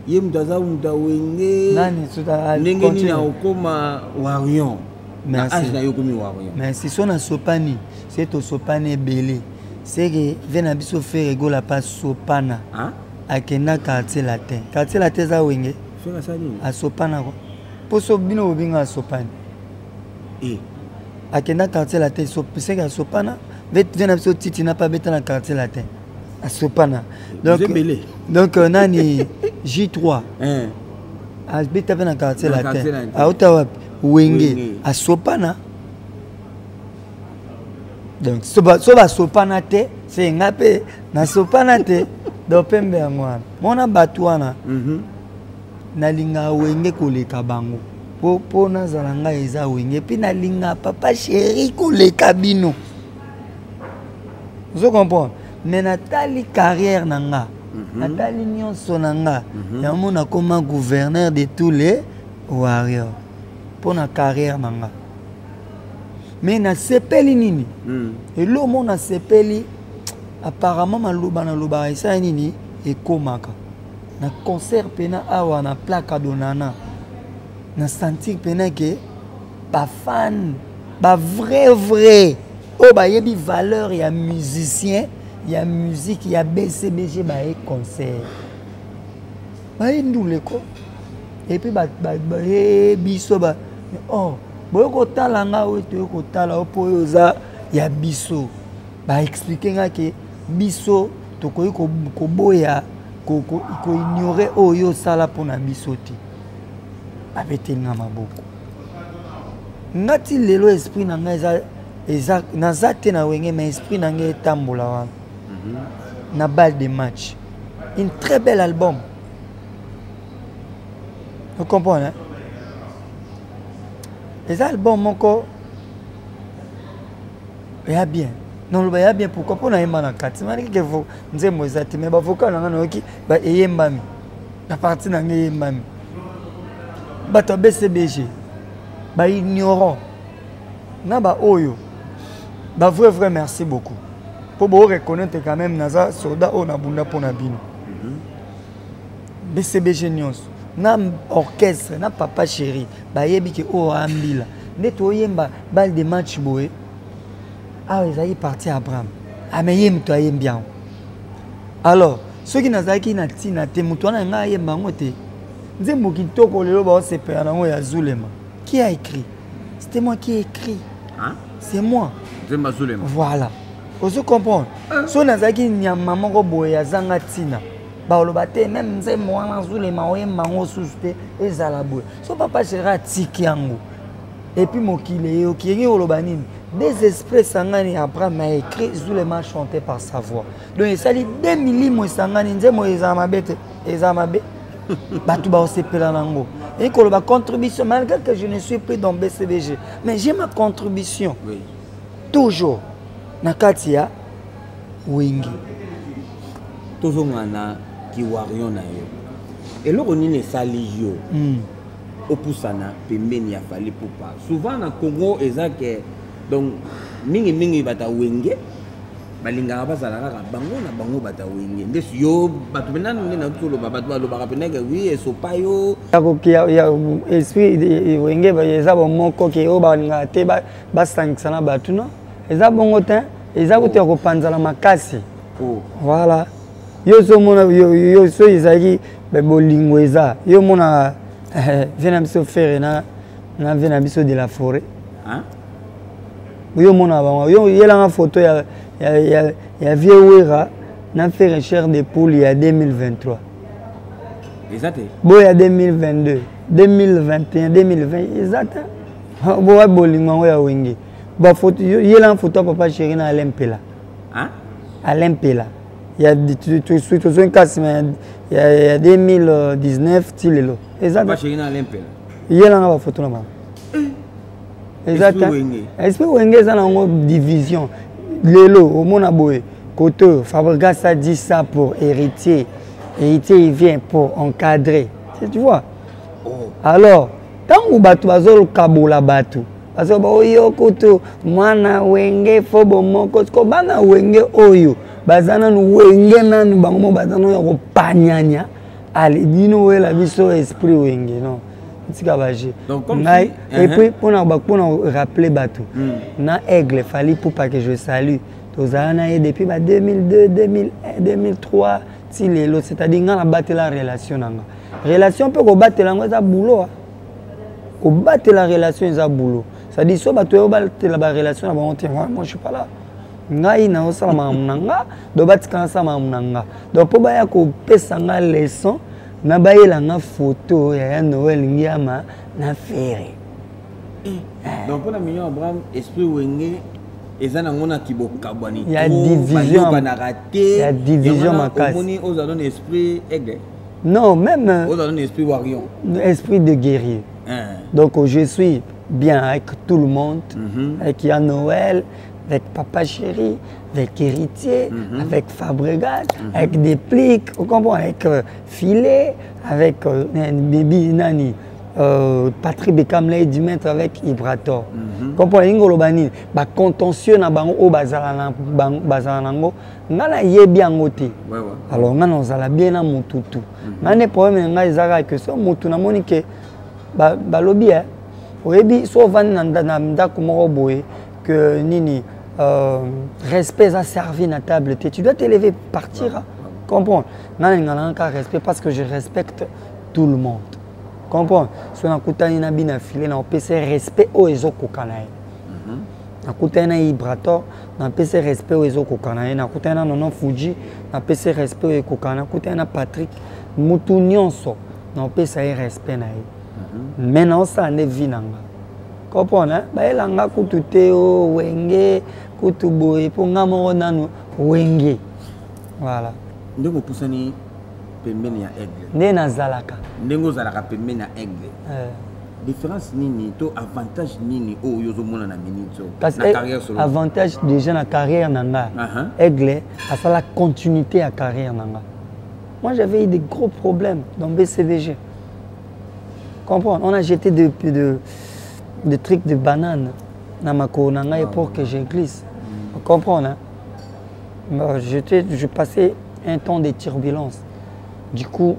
ye mutaza wenge nani tuta ndenge ni na okoma warrior mais si son a sopani c'est to sopane belé c'est que vena biso faire gola pas sopana akenda quartier latin za wenge faire ça ni a sopana ko poso bino obinga sopani akenda quartier latin c'est que sopana vena biso titi na pas beta na quartier latin a sopana donc nani J3 a beta na quartier latin a Ottawa wenge a sopana donc soba sopana te c'est ngape na sopana te do pembe ngwana mona batwana na linga wenge koleka bango po na zalanga eza wenge puis na linga papa chéri koleka bino vous comprenez mais natali carrière nanga natali nyonso nanga ya mona comme gouverneur de tous les warriors pour na carrière nanga mais na sepeli nini et lo mo na sepeli apparemment maloba na loba isa nini ekomaka na concert pena awa na plaque donana na sentir pena que ba fan ba vrai o ba yebi valeur ya musicien ya musique ya BCBG ba e concert ba ndule ko et puis ba biso ba oh boyo kotala nga oyo kotala opo oyo za ya biso ba expliquer nga ke biso tokoyi koboya ko ignorer oyo sala pona biso te abetenga maboko ngati lelo esprit na nga eza naza te na wenge mais esprit na nga etambola wana na balle de match un très bel album vous comprenez hein? Les albums encore, il y a bien. non le baya bien pourquoi pour na yemba na kati mani ke faut nzembo ezati mais ba vocal na noki ba eyembami na partie na ngeyembami bato BCBG ba ignorant na ba oyo ba vrai merci beaucoup pour vous reconnaître quand même naza soldat on a bunda pour na bino BCBG nyonso na orchestre na papa chéri ba yebi ke o ambila neto yemba balle de match boé. Ah, ils allaient partir à Abraham. Ah, mais ils m'ont bien. Alors, ceux qui n'ont pas été natis, ils m'ont dit qui a écrit? C'était moi qui ai écrit. Hein? C'est moi. Voilà. Vous comprenez? Si on a dit qu'il y a maman qui a zangatina. Même si moi, je papa sera tikiango. Et puis mon kilé, qui est au Lobanine. Des esprits sangani Abraham a écrit Zulema chanté par sa voix. Donc il s'agit des millimètres sangani nzemo ezamabete ezamabe batuba osepela nango. Et que la contribution malgré que je ne suis plus dans BCBG, mais j'ai ma contribution. Oui. Toujours nakatia wingi. Toujours ngana ki warion na yo. Et là on est sali yo. Opusana pembeni ya fali pupa. Souvent na Congo ezake donc mingi bata wenge balinga bazala kaka bango na bango bata wenge ndesu yo batu benana ngena tolo batu lo bakapeneka oui esopa yo ya esprit wenge ba eza bomoko ke o balinga te ba sankisana batu no eza bongo te eza kote ko panzala makasi voilà yo so mona yo so izaki be bolingo eza yo mona vena biso faire na vena biso de la forêt hein. Yo mona ba yo yela photo ya Viewera na fait recherche de poule il y a 2023. Exact. Bon il y a 2022, 2021, 2020 exact. Bo wa bolingo ya wenge. Ba photo yela photo papa chéri na Alempela. Hein? Alempela. Il y a tout un cas il y a 2019 tilelo. Exact. Papa chéri na Alempela. Yela ba photo na ba. Exact. Esprit wenge ça na division. Lelo au mona boy Koto Fabregas a dit ça pour héritier. Héritier il vient pour encadrer. Tu vois. Oh. Alors, tant ou batu bazolo kabola batu. Parce que oyo Koto mwana wenge fobo moko ko bana wenge oyo. Bazana nu wenge nanu bango bazana ya ko panyanya. Ali bino wela biso esprit wenge non. Donc, comme et puis pour rappeler Batou, na aigle fallait pour pas que je salue. Depuis 2002, 2001, 2003, c'est-à-dire qu'on a battu la relation. Relation peut battre la boulot. Qu'on batte la relation c'est boulot. Ça dit ça Batou battre la relation moi je suis pas là. Ngai na osala mamunanga, do batika sa mamunanga. Donc pour ba ya ko pesa nga leçon na bayela nga photo ya Noël Ngiama na ferré. Donc pour la million Abraham esprit wenge ezana ngona kibokabwani. Il y a division. Il y a division makasi. Omoni ozalon esprit aigle. Non, même ozalon esprit warion. Esprit de guerrier. Donc je suis bien avec tout le monde, avec Yann Noël, avec Papa Chéri, avec Héritier, avec Fabregas, avec des pliques, vous comprenez, avec Filet, avec Bibi Nani, Patrick Bekamley du maître avec Ibrator. Vous comprenez, Ngolobani, bah contentieux na bango au bazalanango, ngana yebi angote. Alors ngana ozala bien na mututu. Ngane problème nga ezaka que so mutu na monike ba lobby hein. Oyebi so van na ndako moko boye que nini respect a servi na table. Tu dois te lever, partir. Comprends? Non, respect parce que je respecte tout le monde. Comprends? Si on a coutani na bina filé, on peut se respect au ezo kokanae. Na coutani na Ibrator, on peut se respect au ezo kokanae. Na coutani na Nono Fuji, on peut se respect au kokanae. Na coutani na Patrick, mutu nyonso, on peut se respect na. Maintenant ça ne vit nanga. Comprends? Bah elanga kutute o wenge kutuboye pour ngamoro nanu wenge. Voilà. Ndeko pusani pembeni ya aigle. Nde nazalaka. Ndengo zalaka pembeni ya aigle. différence nini to avantage nini o yozo mona na minito na carrière solo avantage déjà na carrière nanga Aigle à ça la continuité à carrière nanga. Moi j'avais eu des gros problèmes dans BCVG. Comprends, on a jeté des trucs de bananes dans ma nanga pour que je glisse. Comprends hein? Je passais un temps de turbulence. Du coup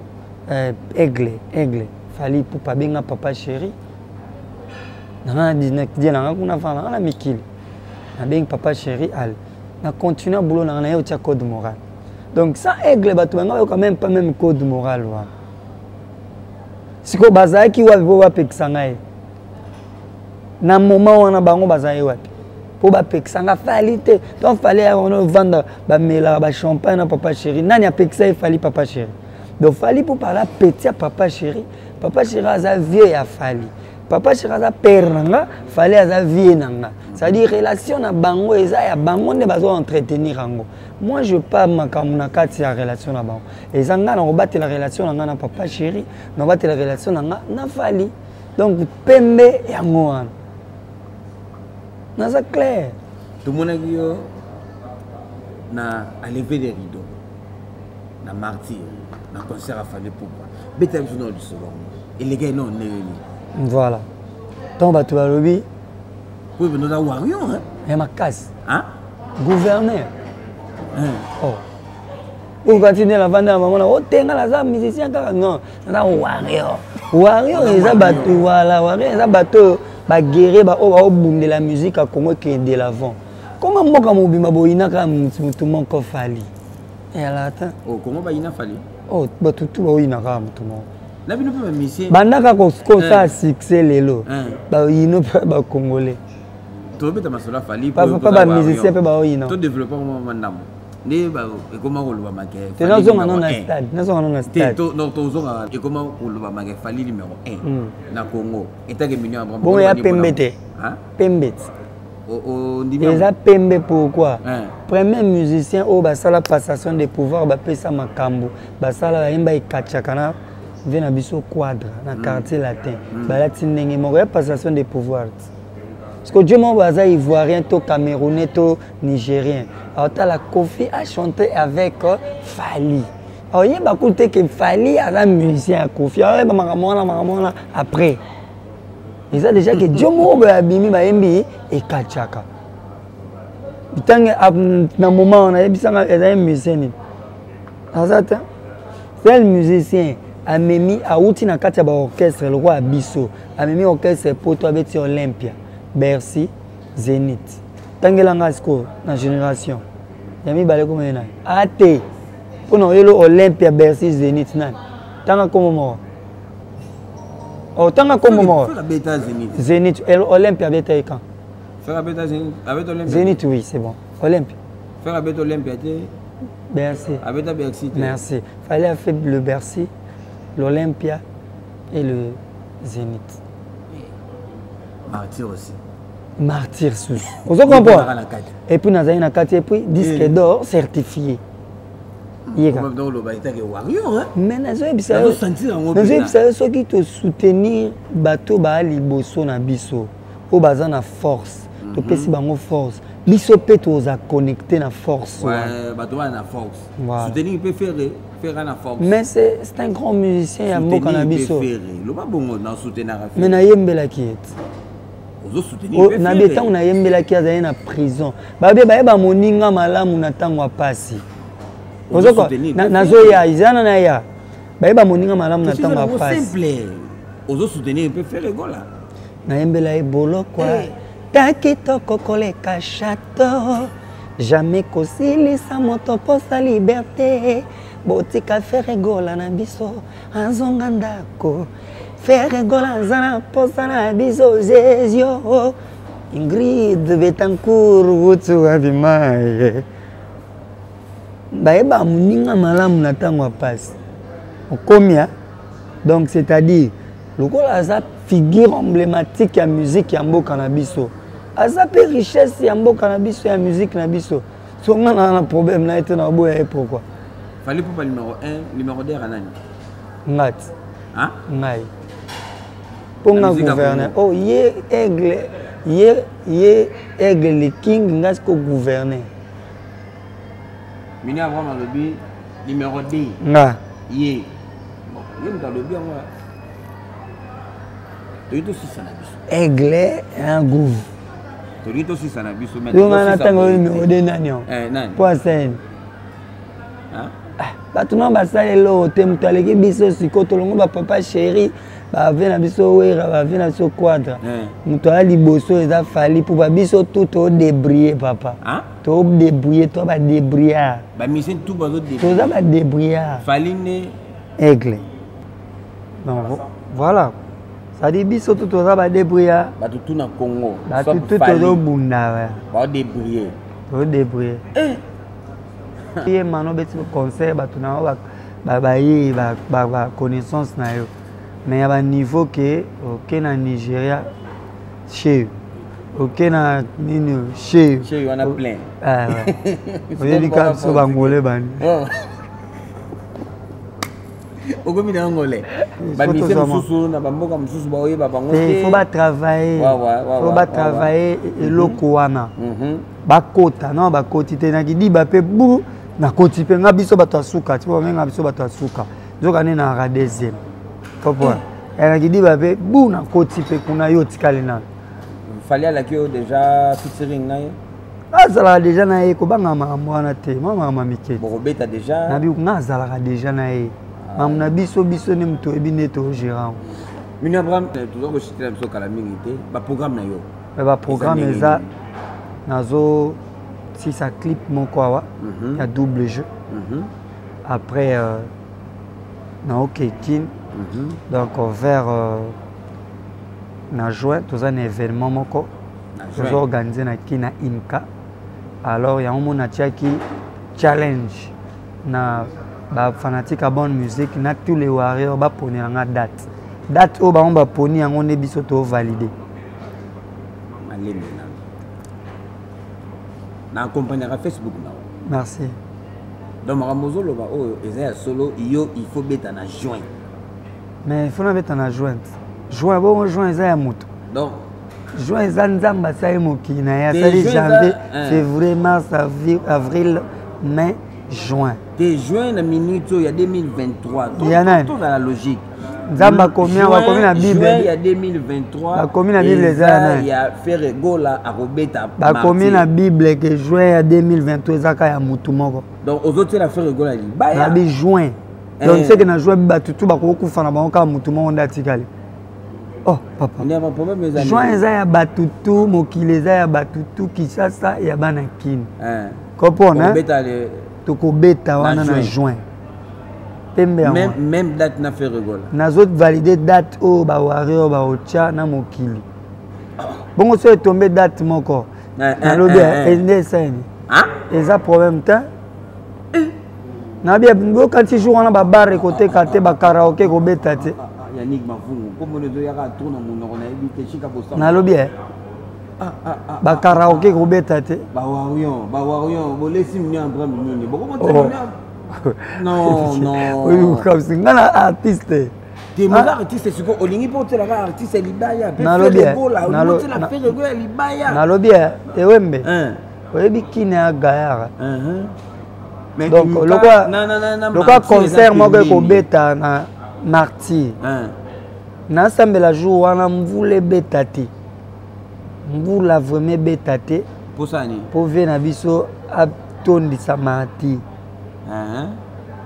Aigle fallait pour pas bien papa chéri. Nana dit nana kuna fala nana mikili. Na bien papa chéri al. Na continuer à boulot nana yo tia code moral. Donc ça Aigle batu banga quand même pas même code moral wa. Siko bazaki wa pekisanga e. Na moment wana bango bazai wapi. Po ba pekisanga fallait donc fallait on vendre ba mela ba champagne na papa chéri. Nani a pekisa il fallait papa chéri. Donc fallait pour parler petit à papa chéri. Papa chéri a vieux à fallait. Papa chéri a père nanga, fallait a vieux nanga. C'est-à-dire relation na bango eza ya bango ne bazo entretenir ango. Moi je pas makamuna kati ya relation na bango. Ezanga na obattre la relation nanga na papa chéri, na obattre la relation nanga na fallait. Donc pembe ya ngoana. Na ça clair. Tout le monde na à lever des rideaux. Na martyr. Na concert à Fallait pourquoi Betam journal du second et les gars non voilà donc bah tu vas lobby oui mais nous avons rien hein et ma casse hein gouverneur oh on continue la vendre maman là oh tenga la musicien car non na warrior les abato voilà warrior les abato ba guerrer ba oh boom de la musique à Congo qui est de l'avant comment moi comme bima boina comme tout mon ko fali et là attends oh comment ba ina fali oh bah tout oui naka tout monde là bino pas monsieur bandaka ko ça succès lelo ba ino ba congolais to beta masola fali pas ba musicien pe ba ino to développeur mo ndam ne ba e comment ko loba make te no zonga non na stade no zonga non na stade to no to zonga e comment ko loba make fali numéro 1 na Congo etake million abraham bon ya pembete hein pembete Déjà pembe pourquoi premier musicien au basala passation de pouvoir ba pesa makambo basala yemba ikachakana vient biso quadre na quartier latin balati ndenge moko ya passation de pouvoir parce que Dieu mon baza ivoirien to camerounais to nigérien alors la Kofi a chanté avec Fally alors yeba écouter que Fally a la musicien Kofi alors makamona après ils ont déjà que Dieu m'a abîmé ma MB et Kachaka. Tant que moment on a dit ça un musicien. C'est le musicien a mis à outil na katia ba orchestre le roi Bisso a mis orchestre pour toi avec Olympia Bercy Zénith. Tant que langa score na génération. Yami balé comme na. Ate. Pour nous Olympia Bercy Zénith nan. Tant que comme moi. Autant comme moi. Zénith, Olympia avec quand? Faire la bêta Zénith avec Olympia. Zénith oui, c'est bon. Olympia. Faire la bêta Olympia. Bercy. Avec ta Bercy. Merci. Fallait faire le Bercy, l'Olympia et le Zénith. Martyr aussi. Martyr sous. Vous comprenez? Et puis nous avons une carte et puis disque d'or certifié. Mais ceux qui te soutenir bateau ba liboso na biso o baza na force to pesi bango force biso pe to za connecter na force ouais bateau na force soutenir peut faire na force mais c'est un grand musicien ya mboka na biso lo ba bongo na soutenir mais na yembela ki et ozo soutenir na betango na yembela ki aza na prison ba be ba moninga malamu na tango apasi ozoko nazoya izana na ya bayeba moninga malamu na tango apasi simple ozo soutenir peut faire gola na yembela ebolo kwa takitoko koleka chateau jamais kosilisa moto posa liberté botika faire gola na biso azonga ndako faire gola zana posa na biso zezio Ingrid Betancourt wutu abimaye bayeba moninga malamu na tango apasi okomia donc c'est-à-dire lokola aza figure emblématique ya musique ya mboka na biso aza pe richesse ya mboka na biso ya musique na biso songa na problème na ete na boya et pourquoi fallait pour numéro 1 numéro 2 anani ngati hein ngai pour nga gouverner. Oh, ye aigle le king ngas ko gouverner. Mini avant le lobby numéro 2. Nga. Ye. Bon, ye dans le lobby moi. Tu aussi ça na biso. Aigle un gouv. Tu aussi ça na biso mais. Tu m'as entendu numéro 2 nani? Nani? Poisson. Hein? Bato non basalelo te mutu aleki biso siko tolongo bapapa chéri bave na biso wera bave na biso quadre mutu ala liboso eza fali mpo babiso tu todébrouiller papa todébrouiller to badébrouillard toza badébrouillard fali ne aigle donc voilà c'est-à-dire biso tu toza badébrouillard bato tu na Congo bato tu tozobunda todébrouiller ye mano beti conseil bato na baye ba connaissance na yo mais ya ba niveau que OK na Nigeria chez OK na nini chez on a plein ouais oyebi ka so bangolais bani okomi na ngolais ba mise mususu na bamboka mususu ba oyeba bango te il faut ba travailler eloko wana bakota non bakoti te na kidi ba pe bu na koti pe nga biso bato asuka ti bo nga biso bato asuka zoka ne na ra deuxième comprends na kidi ba pe bu na koti pe kuna yo tikali na fallait ala ki déjà featuring na ye azala déjà na ye ko banga mwana te mama mikete bo beta déjà na bi nga azala déjà na ye mam na biso ne mto ebine to gérant Mini Abraham toujours chiter biso kala mingi te ba programme na yo ba programme eza nazo si ça clip mon quoi il y a double jeu après na OK Kin donc vers na juin tous un événement moko tous organisé na Kina Inca alors il y a un mona qui challenge na ba fanatique à bonne musique na tous les warriors ba poni nga date o ba on ba poni yango ne biso to valider na accompagnera Facebook na. Merci. Donc Maramozo loba oh ezaya solo yo il faut beta na juin. Mais il faut na beta na juin. Juin bon juin ezaya mutu. Donc juin ezanzamba sa emoki na ya sali janvier, février, mars, avril, mai, juin. Te juin na minute il y a 2023. Tout dans la logique. Zamba combien va combien la Bible il y a 2023 la combien la Bible il y a fait regola à robeta ba combien la Bible que juin à 2023 zaka ya mutu moko donc aux autres la fait regola li ba ya bi juin donc c'est que na juin ba tutu ba ko kufa na bango ka mutu moko ndatikali oh papa on a un problème mes amis juin za ya batutu mokile za ya batutu kisasa ya bana kini comprendre robeta le to ko beta wana na juin. Même date n'a fait rigole. Nous autres validé date au Bawario Baocha na mokili. Bon c'est tombé date moko. Na lobi ende seni. Hein? Et ça problème temps. Na bien quand tu joues na ba bar côté kate ba karaoké ko beta te. Yannick Mafungu comme le ya ka tourna mon on a évité chika bossa. Na lobi ba karaoké ko beta te. Bawarion bo laisser mini en bras mini. Bon comment non oui comme si ngana artiste des artiste c'est quoi olingi porter la artiste libaya na lobia na lobia ewembe oyebi kine agayara donc lokwa concert moko ko beta na martyr na sambela jour wana mvule beta te mvula vraiment beta te pour ça ni pour venir biso atondisa martyr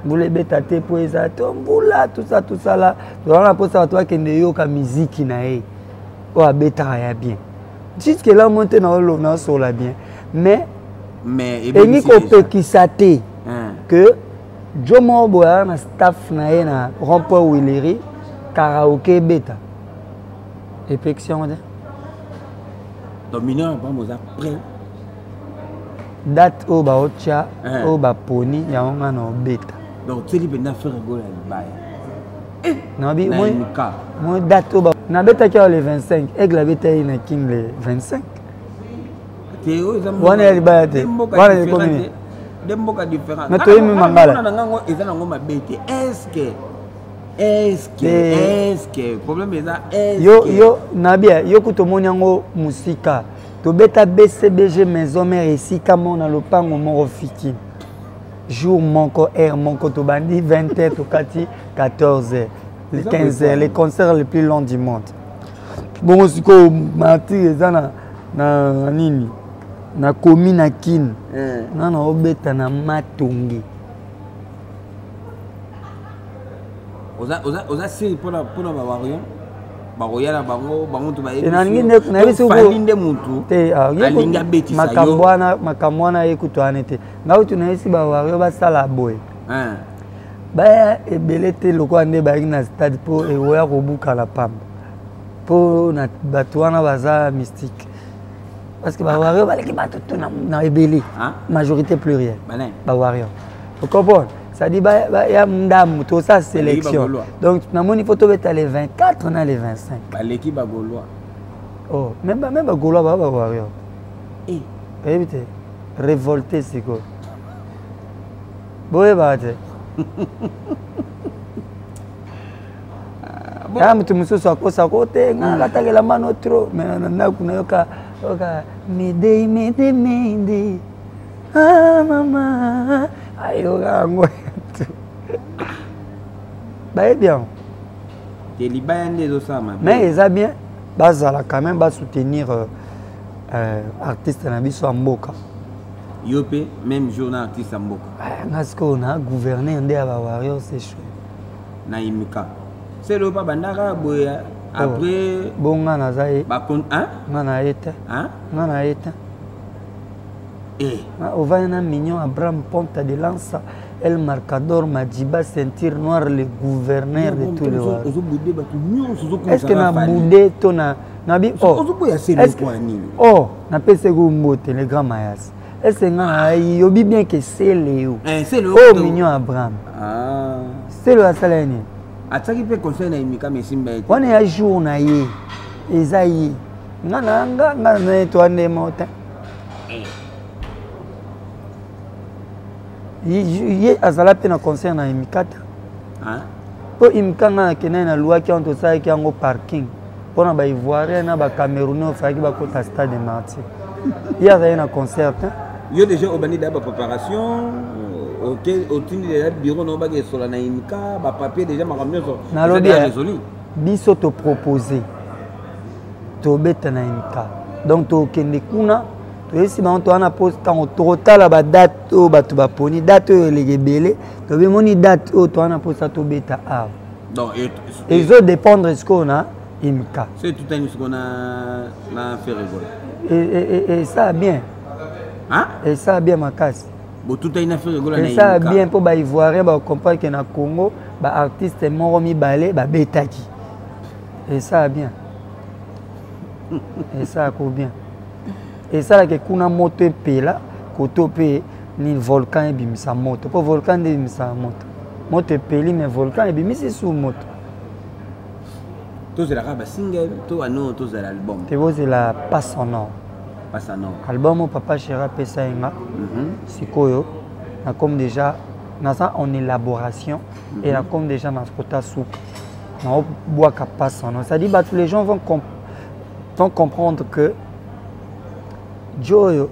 vous les bêtes pour les atomboula tout ça là on a posé à toi que ne yo ka musique na e o abeta ya bien jusque là monter na lo na so la bien mais et ni ko pe ki saté que Jomo Boya na staff na e na Rompo Willery karaoké beta épection de dominant pas moza prêt date au baocha au baponi ya onga na beta donc tu peux na faire rigolo ya libaya na bi moi date au na beta ki le 25 aigle beta na king le 25 te o za wana ya libaya te wana ya commune demboka différent mais to yimi mangala na ngango eza na ngoma bete est-ce que est-ce que problème est là, yo nabia yo kutomoni yango musika tobeta BCBG maison mère esika mona lopango moko fiki jour moko heure moko tobandi 20h tokati 14h 15h les concerts les plus longs du monde bon siko mati eza na nini na komi na kin nana obeta na matongi oza siri mpona bawarion bakoyala bango to bayebalinde mutu alingi abetisa yo makambo wana ekutu wana te ngai tunayesi bawario basala boye baya ebele te lokola nde bayaki na stade mpo ewoya kobukala pamba mpo na bato wana baza mystique parce que bawario baleki bato to na ebele majorité plurielle bawario okopona c'est-à-dire ya ndamu to sa sélection donc namoni faut tobeta les 24 na les 25 baleki bagolois oh même bagolois ba wario évite révolté siko boye bate ya mutu mususu akosa kote nga takela mano trop mais na kuna yoka mede ah mama ayo gango bah bien mais ils a bien bazala quand même va soutenir artiste na biso mboka yopé même journal artiste mboka ngasko na gouverner ndé ba warrior c'est chaud na imika c'est le pas bandaka boya après bonga na zaye ba kon ngana eta on va un mignon Abraham Ponta de Lança El Marcador Madiba Ceinture Noire le gouverneur de tous les rois est-ce que na boudé to na bi na pese go mbote le grand mayas est-ce que yobi bien que c'est Léo mignon Abraham c'est le asalani ataki pe conseil na imika mesimba ete on est à jour na ye ezayi ngana na to ande mota ye azala pe na concert na imikata po imika nga nakende na lwaki yango tosalaki yango parking mpona baivoirien na bacamerounais ofaki bakota stade de martyr ye azali na concert yo déjà obandi da bapréparation otindi déjà bureau na obaki esola na imika bapapier déjà makambo nyonso nalobi biso topropose tobeta na imika donc tokende kuna toyesi bango towana mpo ntango tokotala badate oyo bato baponi date oyo eleki ebele tobemoni date oyo towana mposa tobeta awa ezodépendre sikoyo na imika esala bien esala bien makasi esala bien mpo baivoirien bacomprendre ke na congo baartiste moko mibale babetaki esala bien esalako bien esalaka kuna moto epela koto mpe ni volcan ebimisa moto mpo volcan nde ebimisaka moto epeli mais volcan ebimisi su moto tozelaka basingle to ano tozela album te bozela pas sonore album oyo papa chéri apesa ye nga sikoyo na comme déjà naza en élaboration et na comme déjà nakota suka naobwaka pas sonore c'est-à-dire bato les gens vont comprendre que Joe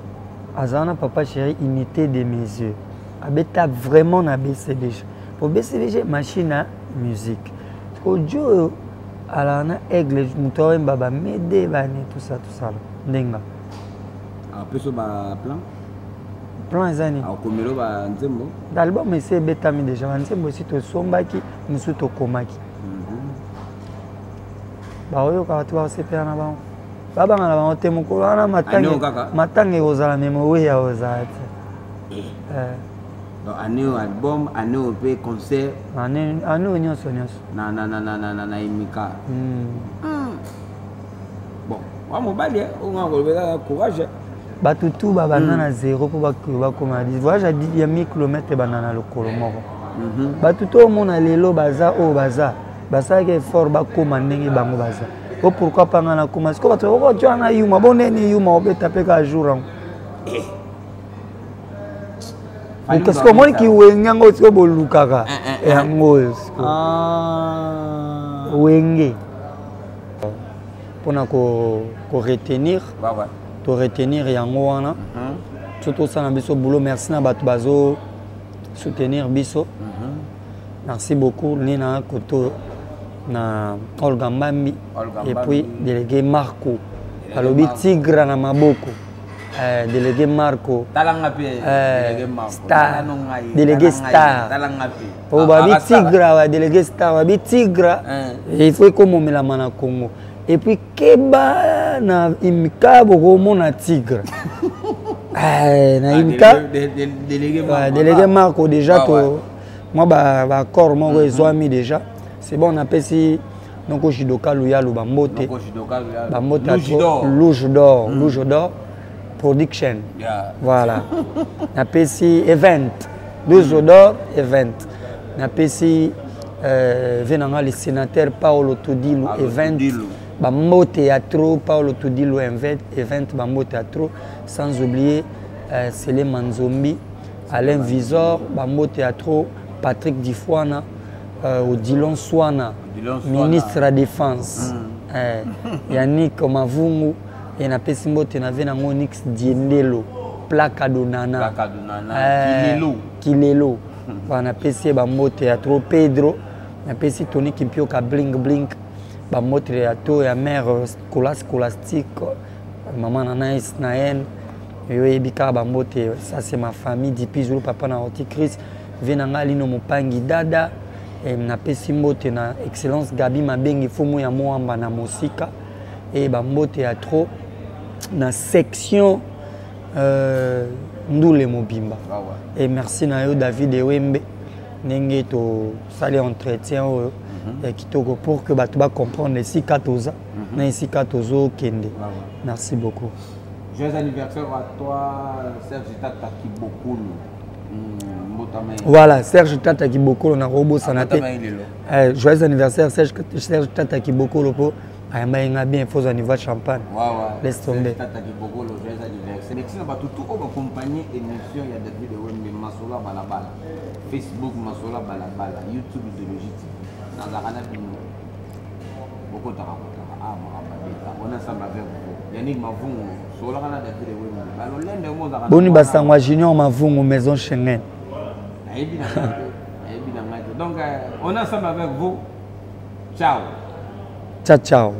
azana papa chéri imité de mes yeux abeta vraiment na BCBG pour BCBG machine à musique au Joe alana aigle muto mbaba mede bane tout ça ndenga après so ba plan ezani akomelo ba nzembo d'album ese betami déjà nzembo si to sombaki musu to komaki ba oyo ka tu ba sepela na bango babanga na bango te mokolo wana matanga ekozala memo weya ozala te aneo album aneo mpe concert aneo nyonso na imika bon wa mobali onga kolobela courage bato tu babanda na zéro mpo bakoma voyage ya 1000 km banda na lokolo moko bato to omona lelo baza oyo basalaki effort bakoma ndenge bango baza o pourquoi pas ngana koma siko bato bako twana yuma boneni yuma obeta pe ka jour parce que moi qui wengango so bolukaka yango wenge pona ko retenir to retenir yango wana surtout ça na biso boulot merci na bato bazo soutenir biso merci beaucoup nina koto na Olga Mbambi et puis délégué Marco alobi tigre na maboko délégué Marco star délégué star o babi tigre wa délégué star babi tigre il faut comme on la mana Congo et puis keba na imika boko mona tigre na imika délégué Marco déjà to moi ba corps mon ezwami déjà c'est bon on appelle si donc Jidoka Louyalo Bambote Bambote Louge d'or production voilà on appelle si event Louge d'or event on appelle si venant le sénateur Paolo Todilo event Bambo Théâtre Paolo Todilo event Bambo Théâtre sans oublier Célé Manzombi Alain Visor Bambo Théâtre Patrick Difouana Odilon Swana, ministre de la Défense, Yannick Mavungu, et na pesimbo tenave na Monix Diendelo, Plaka Donana, Kilelo, na pesi bambo théâtre Pedro, na pesi Tony Kimpioka Blink Blink, bambo théâtre ya mère scolastique, maman Nanaïs Naen, et Bika bambo ça c'est ma famille, depuis le papa na Oti Chris, venanga lino mopangi dada. Et na pesi mbote na excellence Gabi Mabengi fumu ya moamba na musika et bambote ya trop na section Ndoule Mobimba et merci na yo David Ewembe nenge to sali entretien kitoko pour que bato ba comprendre ici katoza na ici katozo kende merci beaucoup. Joyeux anniversaire à toi Serge Tata Kibokulu. Voilà, Serge Tata Kibokolo na robo sanate. Joyeux anniversaire Serge Tata Kibokolo po ayamba bien faux anniversaire champagne. Laisse tomber. Tata Kibokolo joyeux anniversaire. Merci na bato tout accompagner émission ya David Wembe Masola Balabala. Facebook Masola Balabala, YouTube Idéologie TV. Na zakana bino. Boko tarakota on a ensemble avec vous. Yannick Mavungu, Sola kana David Wembe. Balo lende mo zakana. Boni basangwa Junior Mavungu maison Schengen. Donc, on est ensemble avec vous. Ciao. Ciao, ciao.